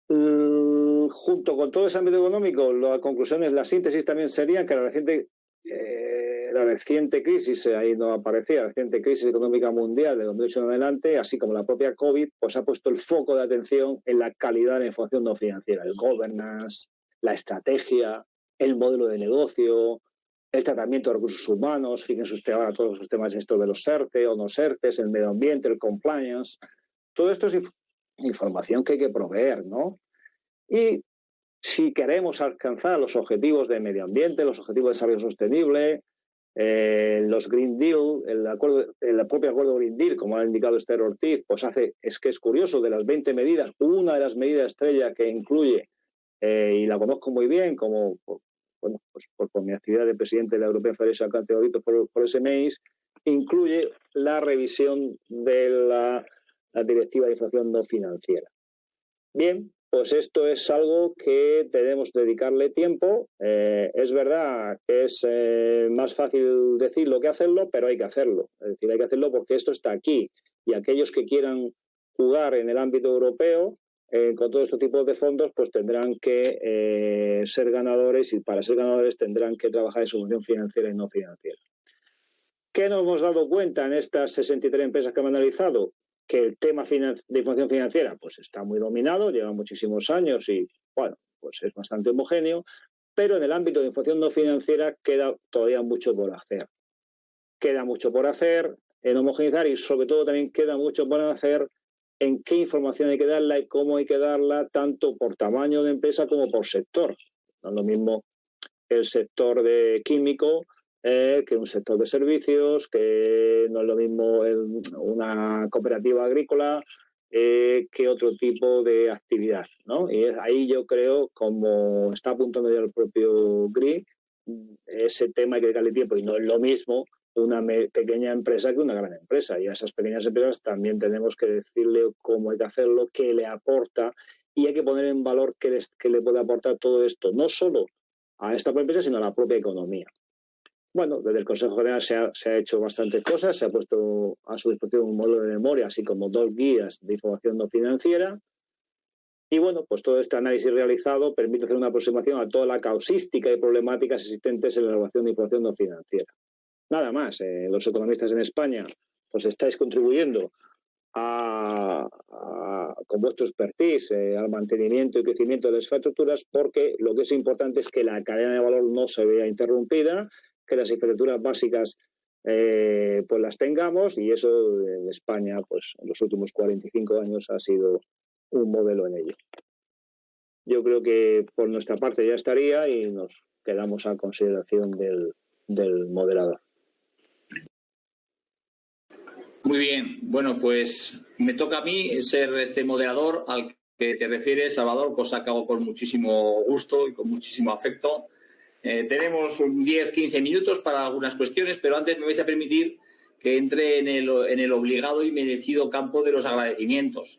Junto con todo ese ámbito económico, las conclusiones, la síntesis también sería que la reciente crisis, ahí no aparecía, la reciente crisis económica mundial de 2008 en adelante, así como la propia COVID, pues ha puesto el foco de atención en la calidad de la información no financiera, el governance, la estrategia, el modelo de negocio, el tratamiento de recursos humanos. Fíjense usted ahora todos los temas estos de los SERTE o no SERTES, el medio ambiente, el compliance. Todo esto es información que hay que proveer, ¿no? Y si queremos alcanzar los objetivos de medio ambiente, los objetivos de desarrollo sostenible, los Green Deal, el propio acuerdo Green Deal, como ha indicado Esther Ortiz, pues es curioso, de las 20 medidas, una de las medidas estrella que incluye, y la conozco muy bien, como pues por mi actividad de presidente de la European Federation Accountable Auditor for SMEs, incluye la revisión de la Directiva de Información No Financiera. Bien, pues esto es algo que tenemos que dedicarle tiempo. Es verdad que es más fácil decirlo que hacerlo, pero hay que hacerlo. Es decir, hay que hacerlo porque esto está aquí y aquellos que quieran jugar en el ámbito europeo con todo este tipo de fondos, pues tendrán que ser ganadores y para ser ganadores tendrán que trabajar en solución financiera y no financiera. ¿Qué nos hemos dado cuenta en estas 63 empresas que hemos analizado? Que el tema de información financiera pues está muy dominado, lleva muchísimos años y bueno, pues es bastante homogéneo, pero en el ámbito de información no financiera queda todavía mucho por hacer. Queda mucho por hacer en homogeneizar y sobre todo también queda mucho por hacer en qué información hay que darla y cómo hay que darla, tanto por tamaño de empresa como por sector. No es lo mismo el sector de químico que un sector de servicios, que no es lo mismo una cooperativa agrícola que otro tipo de actividad, ¿no? Y ahí yo creo, como está apuntando ya el propio GRI, ese tema hay que dedicarle tiempo y no es lo mismo una pequeña empresa que una gran empresa. Y a esas pequeñas empresas también tenemos que decirle cómo hay que hacerlo, qué le aporta y hay que poner en valor qué le puede aportar todo esto, no solo a esta empresa, sino a la propia economía. Bueno, desde el Consejo General se ha hecho bastantes cosas, se ha puesto a su disposición un modelo de memoria, así como 2 guías de información no financiera. Y bueno, pues todo este análisis realizado permite hacer una aproximación a toda la causística y problemáticas existentes en la elaboración de información no financiera. Nada más, los economistas en España pues estáis contribuyendo con vuestro expertise al mantenimiento y crecimiento de las infraestructuras, porque lo que es importante es que la cadena de valor no se vea interrumpida, que las infraestructuras básicas pues las tengamos, y eso en España pues en los últimos 45 años ha sido un modelo en ello. Yo creo que por nuestra parte ya estaría y nos quedamos a consideración del moderador. Muy bien, bueno, pues me toca a mí ser este moderador al que te refieres, Salvador, cosa que hago con muchísimo gusto y con muchísimo afecto. Tenemos 10-15 minutos para algunas cuestiones, pero antes me vais a permitir que entre en el obligado y merecido campo de los agradecimientos,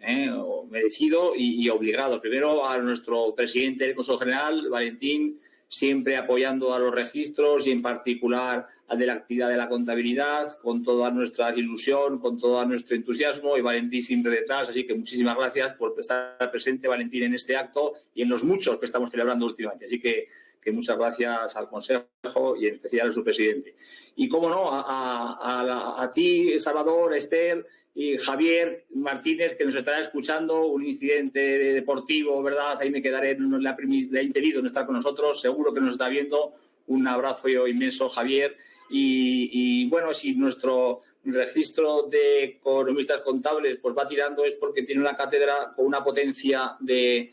merecido y obligado. Primero a nuestro presidente del Consejo General, Valentín, siempre apoyando a los registros y en particular a de la actividad de la contabilidad, con toda nuestra ilusión, con todo nuestro entusiasmo, y Valentín siempre detrás. Así que muchísimas gracias por estar presente, Valentín, en este acto y en los muchos que estamos celebrando últimamente. Así que muchas gracias al Consejo y en especial a su presidente. Y, cómo no, a ti, Salvador, Esther y Javier Martínez, que nos estará escuchando, un incidente deportivo, ¿verdad? Ahí me quedaré, le ha impedido no estar con nosotros, seguro que nos está viendo. Un abrazo inmenso, Javier. Y bueno, si nuestro registro de economistas contables pues va tirando, es porque tiene una cátedra con una potencia de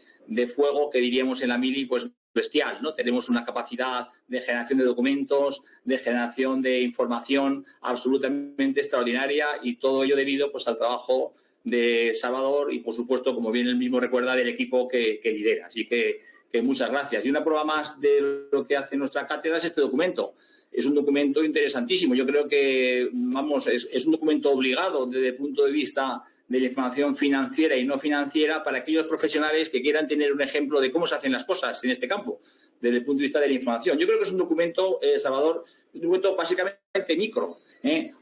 fuego que diríamos en la mili, pues bestial, ¿no? Tenemos una capacidad de generación de documentos, de generación de información absolutamente extraordinaria, y todo ello debido pues al trabajo de Salvador y, por supuesto, como bien él mismo recuerda, del equipo que lidera. Así que muchas gracias. Y una prueba más de lo que hace nuestra cátedra es este documento. Es un documento interesantísimo. Yo creo que, vamos, es un documento obligado desde el punto de vista de la información financiera y no financiera para aquellos profesionales que quieran tener un ejemplo de cómo se hacen las cosas en este campo, desde el punto de vista de la información. Yo creo que es un documento, Salvador, un documento básicamente micro.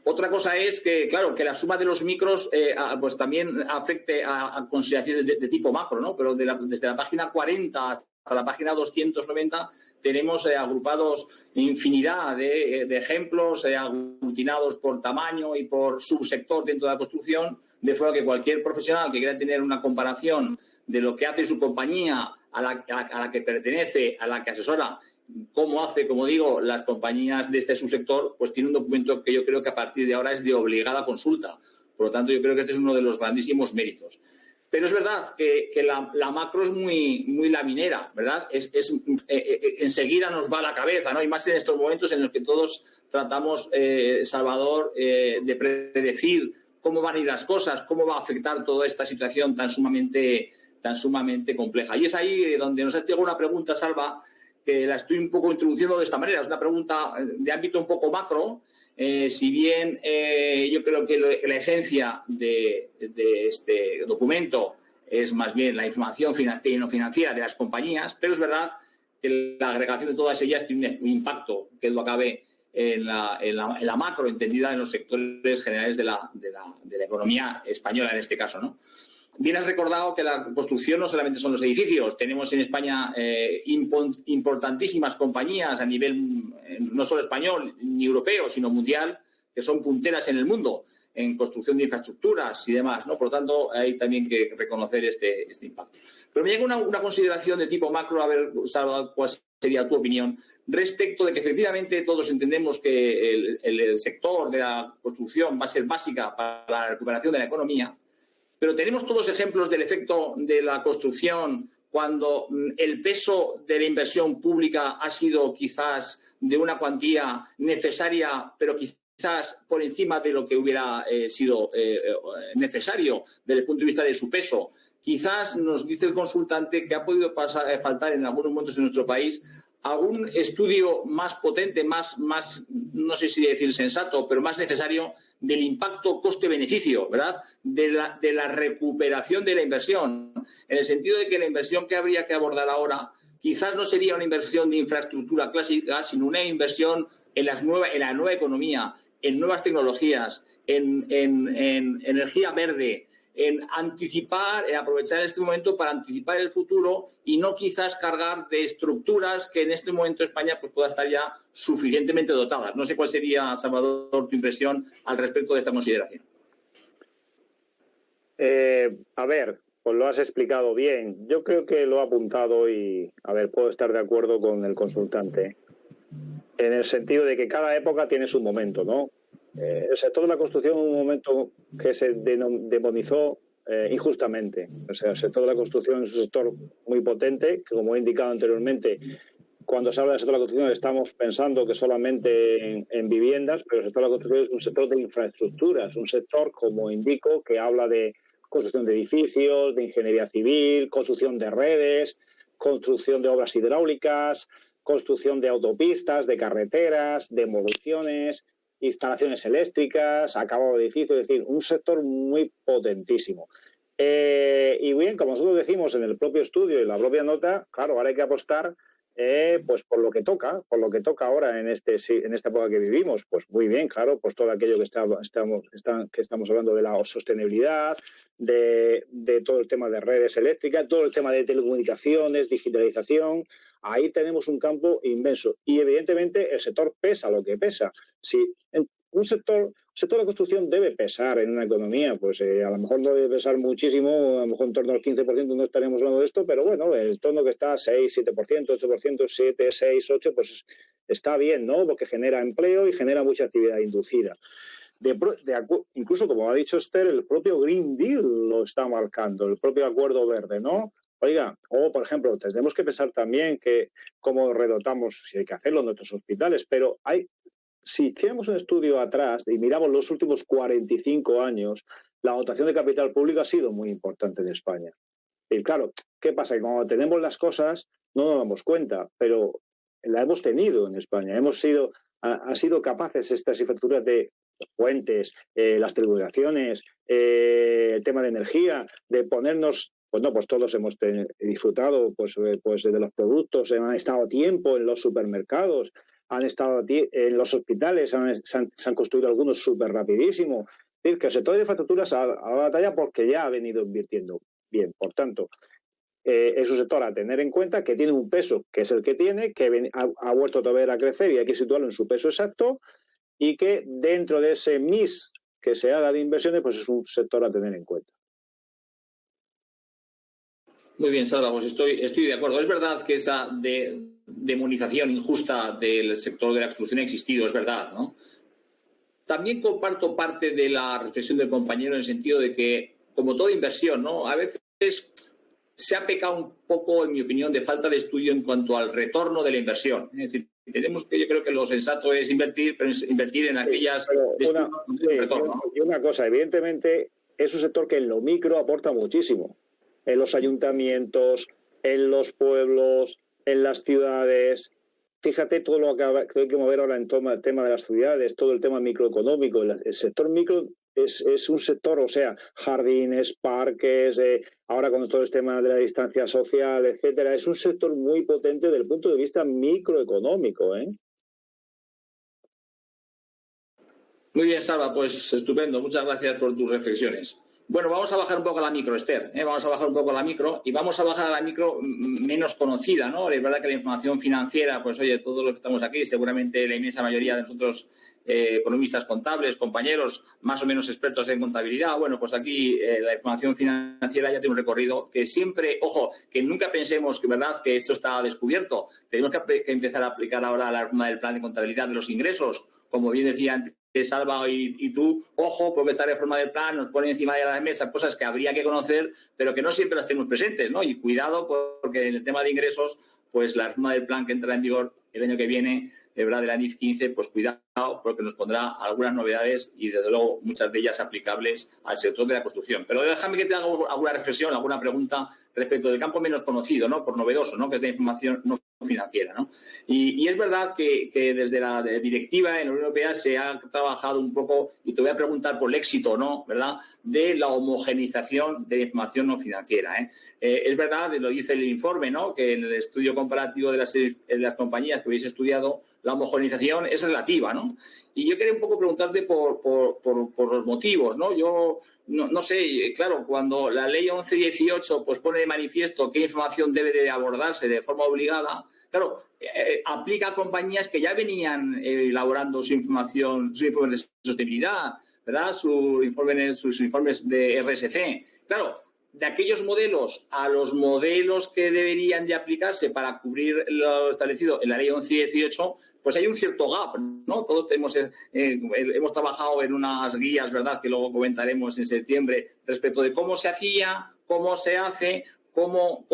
Otra cosa es que, claro, que la suma de los micros pues también afecte a consideraciones de tipo macro, ¿no? Pero desde la página 40 hasta la página 290 tenemos agrupados infinidad de ejemplos aglutinados por tamaño y por subsector dentro de la construcción, de forma que cualquier profesional que quiera tener una comparación de lo que hace su compañía a la que pertenece, a la que asesora, cómo hace, como digo, las compañías de este subsector, pues tiene un documento que yo creo que a partir de ahora es de obligada consulta. Por lo tanto, yo creo que este es uno de los grandísimos méritos. Pero es verdad que la macro es muy laminera, ¿verdad? Enseguida nos va a la cabeza, ¿no? Y más en estos momentos en los que todos tratamos, Salvador, de predecir cómo van a ir las cosas, cómo va a afectar toda esta situación tan sumamente compleja. Y es ahí donde nos ha llegado una pregunta, Salva, que la estoy un poco introduciendo de esta manera. Es una pregunta de ámbito un poco macro. Si bien yo creo que la esencia de este documento es más bien la información financiera y no financiera de las compañías, pero es verdad que la agregación de todas ellas tiene un impacto, que lo acabe en la macro, entendida en los sectores generales de la economía española en este caso, ¿no? Bien has recordado que la construcción no solamente son los edificios. Tenemos en España importantísimas compañías a nivel no solo español ni europeo, sino mundial, que son punteras en el mundo en construcción de infraestructuras y demás, ¿no? Por lo tanto, hay también que reconocer este impacto. Pero me llega una consideración de tipo macro, a ver, Salvador, cuál sería tu opinión respecto de que efectivamente todos entendemos que el sector de la construcción va a ser básica para la recuperación de la economía. Pero tenemos todos ejemplos del efecto de la construcción cuando el peso de la inversión pública ha sido quizás de una cuantía necesaria, pero quizás por encima de lo que hubiera sido necesario desde el punto de vista de su peso. Quizás nos dice el consultante que ha podido faltar en algunos momentos en nuestro país algún estudio más potente, más no sé si decir sensato, pero más necesario del impacto coste-beneficio, ¿verdad? De la recuperación de la inversión, en el sentido de que la inversión que habría que abordar ahora quizás no sería una inversión de infraestructura clásica, sino una inversión en la nueva economía, en nuevas tecnologías, en energía verde, en anticipar, en aprovechar este momento para anticipar el futuro y no quizás cargar de estructuras que en este momento España pues pueda estar ya suficientemente dotadas. No sé cuál sería, Salvador, tu impresión al respecto de esta consideración. A ver, pues lo has explicado bien. Yo creo que lo he apuntado y, a ver, puedo estar de acuerdo con el consultante en el sentido de que cada época tiene su momento, ¿no? El sector de la construcción en un momento que se demonizó injustamente. O sea, el sector de la construcción es un sector muy potente, que como he indicado anteriormente, cuando se habla del sector de la construcción estamos pensando que solamente en viviendas, pero el sector de la construcción es un sector de infraestructuras, un sector, como indico, que habla de construcción de edificios, de ingeniería civil, construcción de redes, construcción de obras hidráulicas, construcción de autopistas, de carreteras, demoliciones, instalaciones eléctricas, acabado de edificios, es decir, un sector muy potentísimo. Y bien, como nosotros decimos en el propio estudio y la propia nota, claro, ahora hay que apostar pues por lo que toca ahora en esta época que vivimos. Pues muy bien, claro, pues todo aquello que estamos hablando de la sostenibilidad, de todo el tema de redes eléctricas, todo el tema de telecomunicaciones, digitalización. Ahí tenemos un campo inmenso y evidentemente el sector pesa lo que pesa. Si un sector de la construcción debe pesar en una economía, pues a lo mejor no debe pesar muchísimo, a lo mejor en torno al 15% no estaríamos hablando de esto, pero bueno, el torno que está 6, 7%, 8%, 7, 6, 8, pues está bien, ¿no? Porque genera empleo y genera mucha actividad inducida. Incluso, como ha dicho Esther, el propio Green Deal lo está marcando, el propio Acuerdo Verde, ¿no? Oiga, o por ejemplo, tenemos que pensar también que cómo redotamos, si hay que hacerlo en nuestros hospitales, pero si hiciéramos un estudio atrás y miramos los últimos 45 años, la dotación de capital público ha sido muy importante en España. Y claro, ¿qué pasa? Que cuando tenemos las cosas no nos damos cuenta, pero la hemos tenido en España. Ha sido capaces estas infraestructuras de puentes, las telecomunicaciones, el tema de energía, de ponernos. Pues no, pues todos hemos disfrutado pues de los productos, han estado a tiempo en los supermercados, han estado en los hospitales, se han construido algunos súper rapidísimo. Es decir, que el sector de infraestructuras ha dado batalla porque ya ha venido invirtiendo bien. Por tanto, es un sector a tener en cuenta que tiene un peso que es el que tiene, que ha vuelto otra vez a crecer y hay que situarlo en su peso exacto y que dentro de ese mix que se haga de inversiones, pues es un sector a tener en cuenta. Muy bien, Salva, pues estoy de acuerdo. Es verdad que esa demonización injusta del sector de la construcción ha existido, es verdad, ¿no? También comparto parte de la reflexión del compañero en el sentido de que, como toda inversión, ¿no? A veces se ha pecado un poco, en mi opinión, de falta de estudio en cuanto al retorno de la inversión. Es decir, yo creo que lo sensato es invertir, pero es invertir en aquellas retorno. Y una cosa, evidentemente, es un sector que en lo micro aporta muchísimo. En los ayuntamientos, en los pueblos, en las ciudades. Fíjate todo lo que hay que mover ahora en el tema de las ciudades, todo el tema microeconómico. El sector micro es un sector, o sea, jardines, parques, ahora con todo el tema de la distancia social, etcétera, es un sector muy potente desde el punto de vista microeconómico, ¿eh? Muy bien, Salva, pues estupendo. Muchas gracias por tus reflexiones. Bueno, vamos a bajar un poco a la micro, Esther. Vamos a bajar un poco a la micro y vamos a bajar a la micro menos conocida, ¿no? Es verdad que la información financiera, pues oye, todos los que estamos aquí, seguramente la inmensa mayoría de nosotros economistas contables, compañeros más o menos expertos en contabilidad, bueno, pues aquí la información financiera ya tiene un recorrido que siempre, ojo, que nunca pensemos que, ¿verdad?, que esto está descubierto. Tenemos que empezar a aplicar ahora la reforma del plan de contabilidad de los ingresos, como bien decía antes Salva y tú, ojo, porque esta reforma del plan nos pone encima de la mesa cosas que habría que conocer, pero que no siempre las tenemos presentes, ¿no? Y cuidado, porque en el tema de ingresos, pues la reforma del plan que entrará en vigor el año que viene, de verdad, del año 15, pues cuidado, porque nos pondrá algunas novedades y, desde luego, muchas de ellas aplicables al sector de la construcción. Pero déjame que te haga alguna reflexión, alguna pregunta respecto del campo menos conocido, ¿no?, por novedoso, ¿no?, que es la información no financiera, ¿no? Y es verdad que desde la directiva en la Unión Europea se ha trabajado un poco, y te voy a preguntar por el éxito, ¿no?, ¿verdad?, de la homogeneización de la información no financiera, ¿eh? Es verdad, lo dice el informe, ¿no?, que en el estudio comparativo de las compañías que habéis estudiado, la homogeneización es relativa, ¿no? Y yo quería un poco preguntarte por los motivos, ¿no? Yo no sé, claro, cuando la ley 1118 pues pone de manifiesto qué información debe de abordarse de forma obligada, claro, aplica a compañías que ya venían elaborando su información, sus informes de sostenibilidad, ¿verdad?, sus informes de RSC. Claro, de aquellos modelos a los modelos que deberían de aplicarse para cubrir lo establecido en la ley 1118, pues hay un cierto gap, ¿no? Todos hemos trabajado en unas guías, ¿verdad?, que luego comentaremos en septiembre respecto de cómo se hacía, cómo se hace, cómo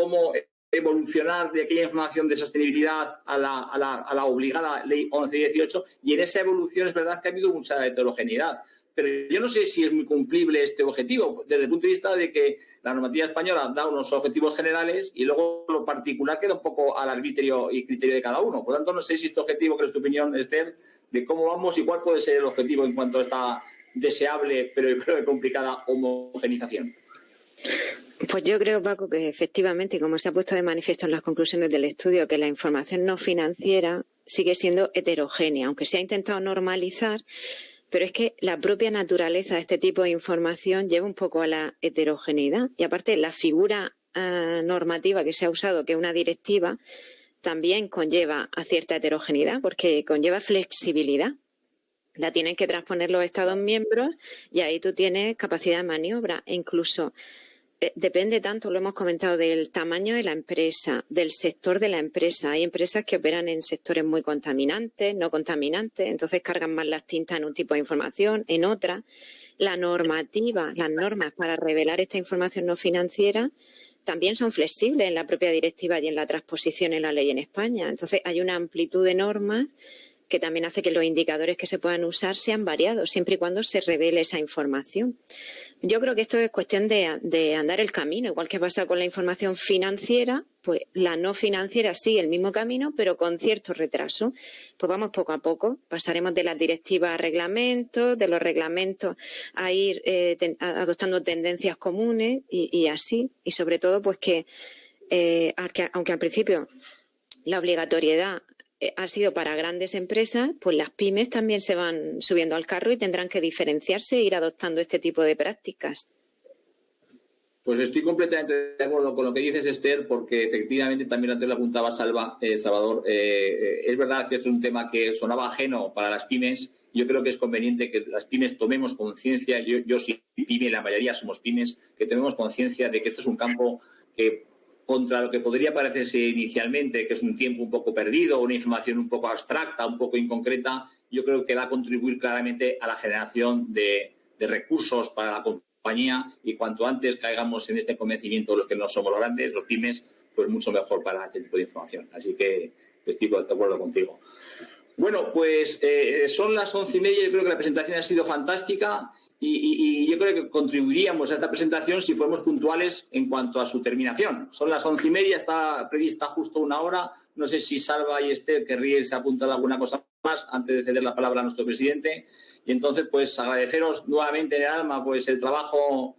evolucionar de aquella información de sostenibilidad a la obligada ley 1118, y en esa evolución es verdad que ha habido mucha heterogeneidad. Pero yo no sé si es muy cumplible este objetivo, desde el punto de vista de que la normativa española da unos objetivos generales y luego lo particular queda un poco al arbitrio y criterio de cada uno. Por lo tanto, no sé si este objetivo, ¿cuál es tu opinión, Esther, de cómo vamos y cuál puede ser el objetivo en cuanto a esta deseable pero complicada homogeneización? Pues yo creo, Paco, que efectivamente, como se ha puesto de manifiesto en las conclusiones del estudio, que la información no financiera sigue siendo heterogénea, aunque se ha intentado normalizar. Pero es que la propia naturaleza de este tipo de información lleva un poco a la heterogeneidad. Y aparte, la figura normativa que se ha usado, que es una directiva, también conlleva a cierta heterogeneidad, porque conlleva flexibilidad. La tienen que transponer los Estados miembros y ahí tú tienes capacidad de maniobra. E incluso depende tanto, lo hemos comentado, del tamaño de la empresa, del sector de la empresa. Hay empresas que operan en sectores muy contaminantes, no contaminantes, entonces cargan más las tintas en un tipo de información, en otra. La normativa, las normas para revelar esta información no financiera también son flexibles en la propia directiva y en la transposición en la ley en España. Entonces hay una amplitud de normas que también hace que los indicadores que se puedan usar sean variados, siempre y cuando se revele esa información. Yo creo que esto es cuestión de andar el camino, igual que pasa con la información financiera, pues la no financiera sigue el mismo camino, pero con cierto retraso. Pues vamos poco a poco, pasaremos de las directivas a reglamentos, de los reglamentos a ir adoptando tendencias comunes y así. Y sobre todo, pues que aunque al principio la obligatoriedad ha sido para grandes empresas, pues las pymes también se van subiendo al carro y tendrán que diferenciarse e ir adoptando este tipo de prácticas. Pues estoy completamente de acuerdo con lo que dices, Esther, porque efectivamente también antes le apuntaba Salvador, es verdad que esto es un tema que sonaba ajeno para las pymes. Yo creo que es conveniente que las pymes tomemos conciencia, yo soy pyme, la mayoría somos pymes, que tomemos conciencia de que esto es un campo que, contra lo que podría parecerse inicialmente, que es un tiempo un poco perdido, una información un poco abstracta, un poco inconcreta, yo creo que va a contribuir claramente a la generación de recursos para la compañía, y cuanto antes caigamos en este convencimiento los que no somos los grandes, los pymes, pues mucho mejor para este tipo de información. Así que estoy de acuerdo contigo. Bueno, pues son las 11:30, yo creo que la presentación ha sido fantástica y yo creo que contribuiríamos a esta presentación si fuéramos puntuales en cuanto a su terminación. Son las 11:30, está prevista justo una hora. No sé si Salva y Esther querríais apuntar alguna cosa más antes de ceder la palabra a nuestro presidente. Y entonces, pues agradeceros nuevamente en el alma pues el trabajo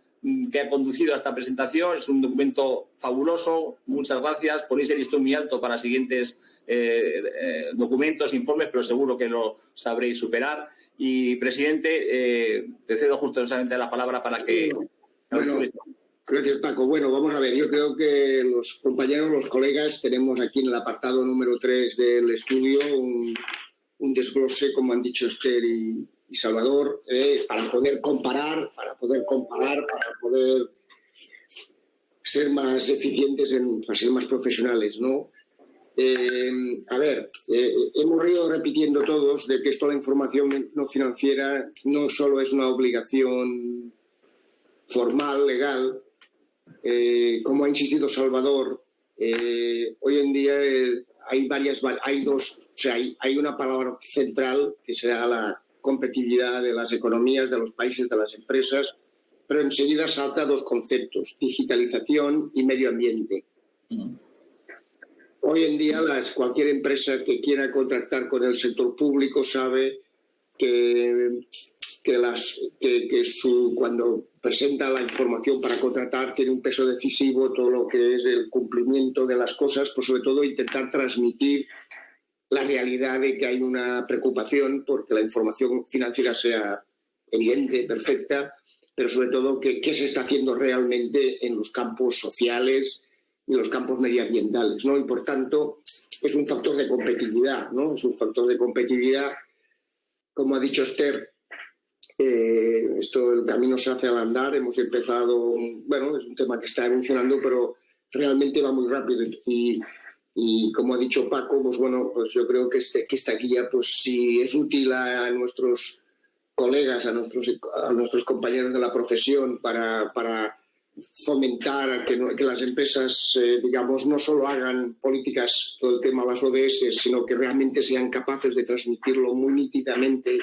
que ha conducido a esta presentación. Es un documento fabuloso. Muchas gracias. Ponéis el listón muy alto para siguientes documentos, informes, pero seguro que lo sabréis superar. Y, presidente, te cedo justamente la palabra para que... Bueno, gracias, Paco. Bueno, vamos a ver. Yo creo que los compañeros, los colegas, tenemos aquí en el apartado número 3 del estudio un desglose, como han dicho Esther y Salvador, para poder comparar, para poder ser más eficientes, para ser más profesionales, ¿no? Hemos ido repitiendo todos de que esto, la información no financiera, no solo es una obligación formal, legal, como ha insistido Salvador, hoy en día hay una palabra central que será la competitividad de las economías, de los países, de las empresas, pero enseguida salta dos conceptos: digitalización y medio ambiente. Hoy en día cualquier empresa que quiera contactar con el sector público sabe que cuando presenta la información para contratar tiene un peso decisivo todo lo que es el cumplimiento de las cosas, pues sobre todo intentar transmitir la realidad de que hay una preocupación porque la información financiera sea evidente, perfecta, pero sobre todo qué se está haciendo realmente en los campos sociales y los campos medioambientales, ¿no? Y por tanto es un factor de competitividad, ¿no? Es un factor de competitividad, como ha dicho Esther. El camino se hace al andar. Hemos empezado, bueno, es un tema que está evolucionando, pero realmente va muy rápido y como ha dicho Paco, pues bueno, pues yo creo que esta guía, pues si es útil a nuestros colegas, a nuestros compañeros de la profesión para fomentar que las empresas, digamos, no solo hagan políticas, todo el tema de las ODS, sino que realmente sean capaces de transmitirlo muy nítidamente,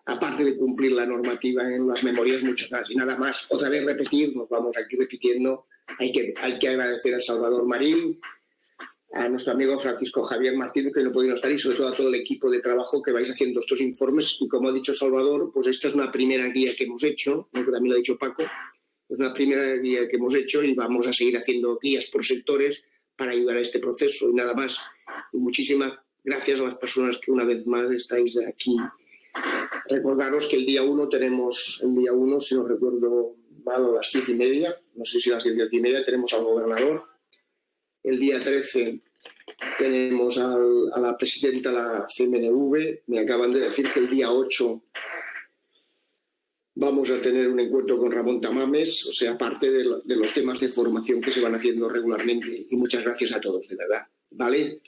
aparte de cumplir la normativa en las memorias, muchas más. Y nada más, otra vez repetir, nos vamos aquí repitiendo, hay que agradecer a Salvador Marín, a nuestro amigo Francisco Javier Martínez, que no pudieron estar, y sobre todo a todo el equipo de trabajo que vais haciendo estos informes. Y como ha dicho Salvador, pues esta es una primera guía que hemos hecho, ¿no? Que también lo ha dicho Paco, es una primera guía que hemos hecho y vamos a seguir haciendo guías por sectores para ayudar a este proceso. Y nada más, y muchísimas gracias a las personas que una vez más estáis aquí. Recordaros que el día 1 tenemos, si no recuerdo mal, a las 10:30, no sé si a las 10:30, tenemos al gobernador. El día 13 tenemos a la presidenta de la CMNV. Me acaban de decir que el día 8 vamos a tener un encuentro con Ramón Tamames, o sea, aparte de los temas de formación que se van haciendo regularmente. Y muchas gracias a todos, de verdad. ¿Vale?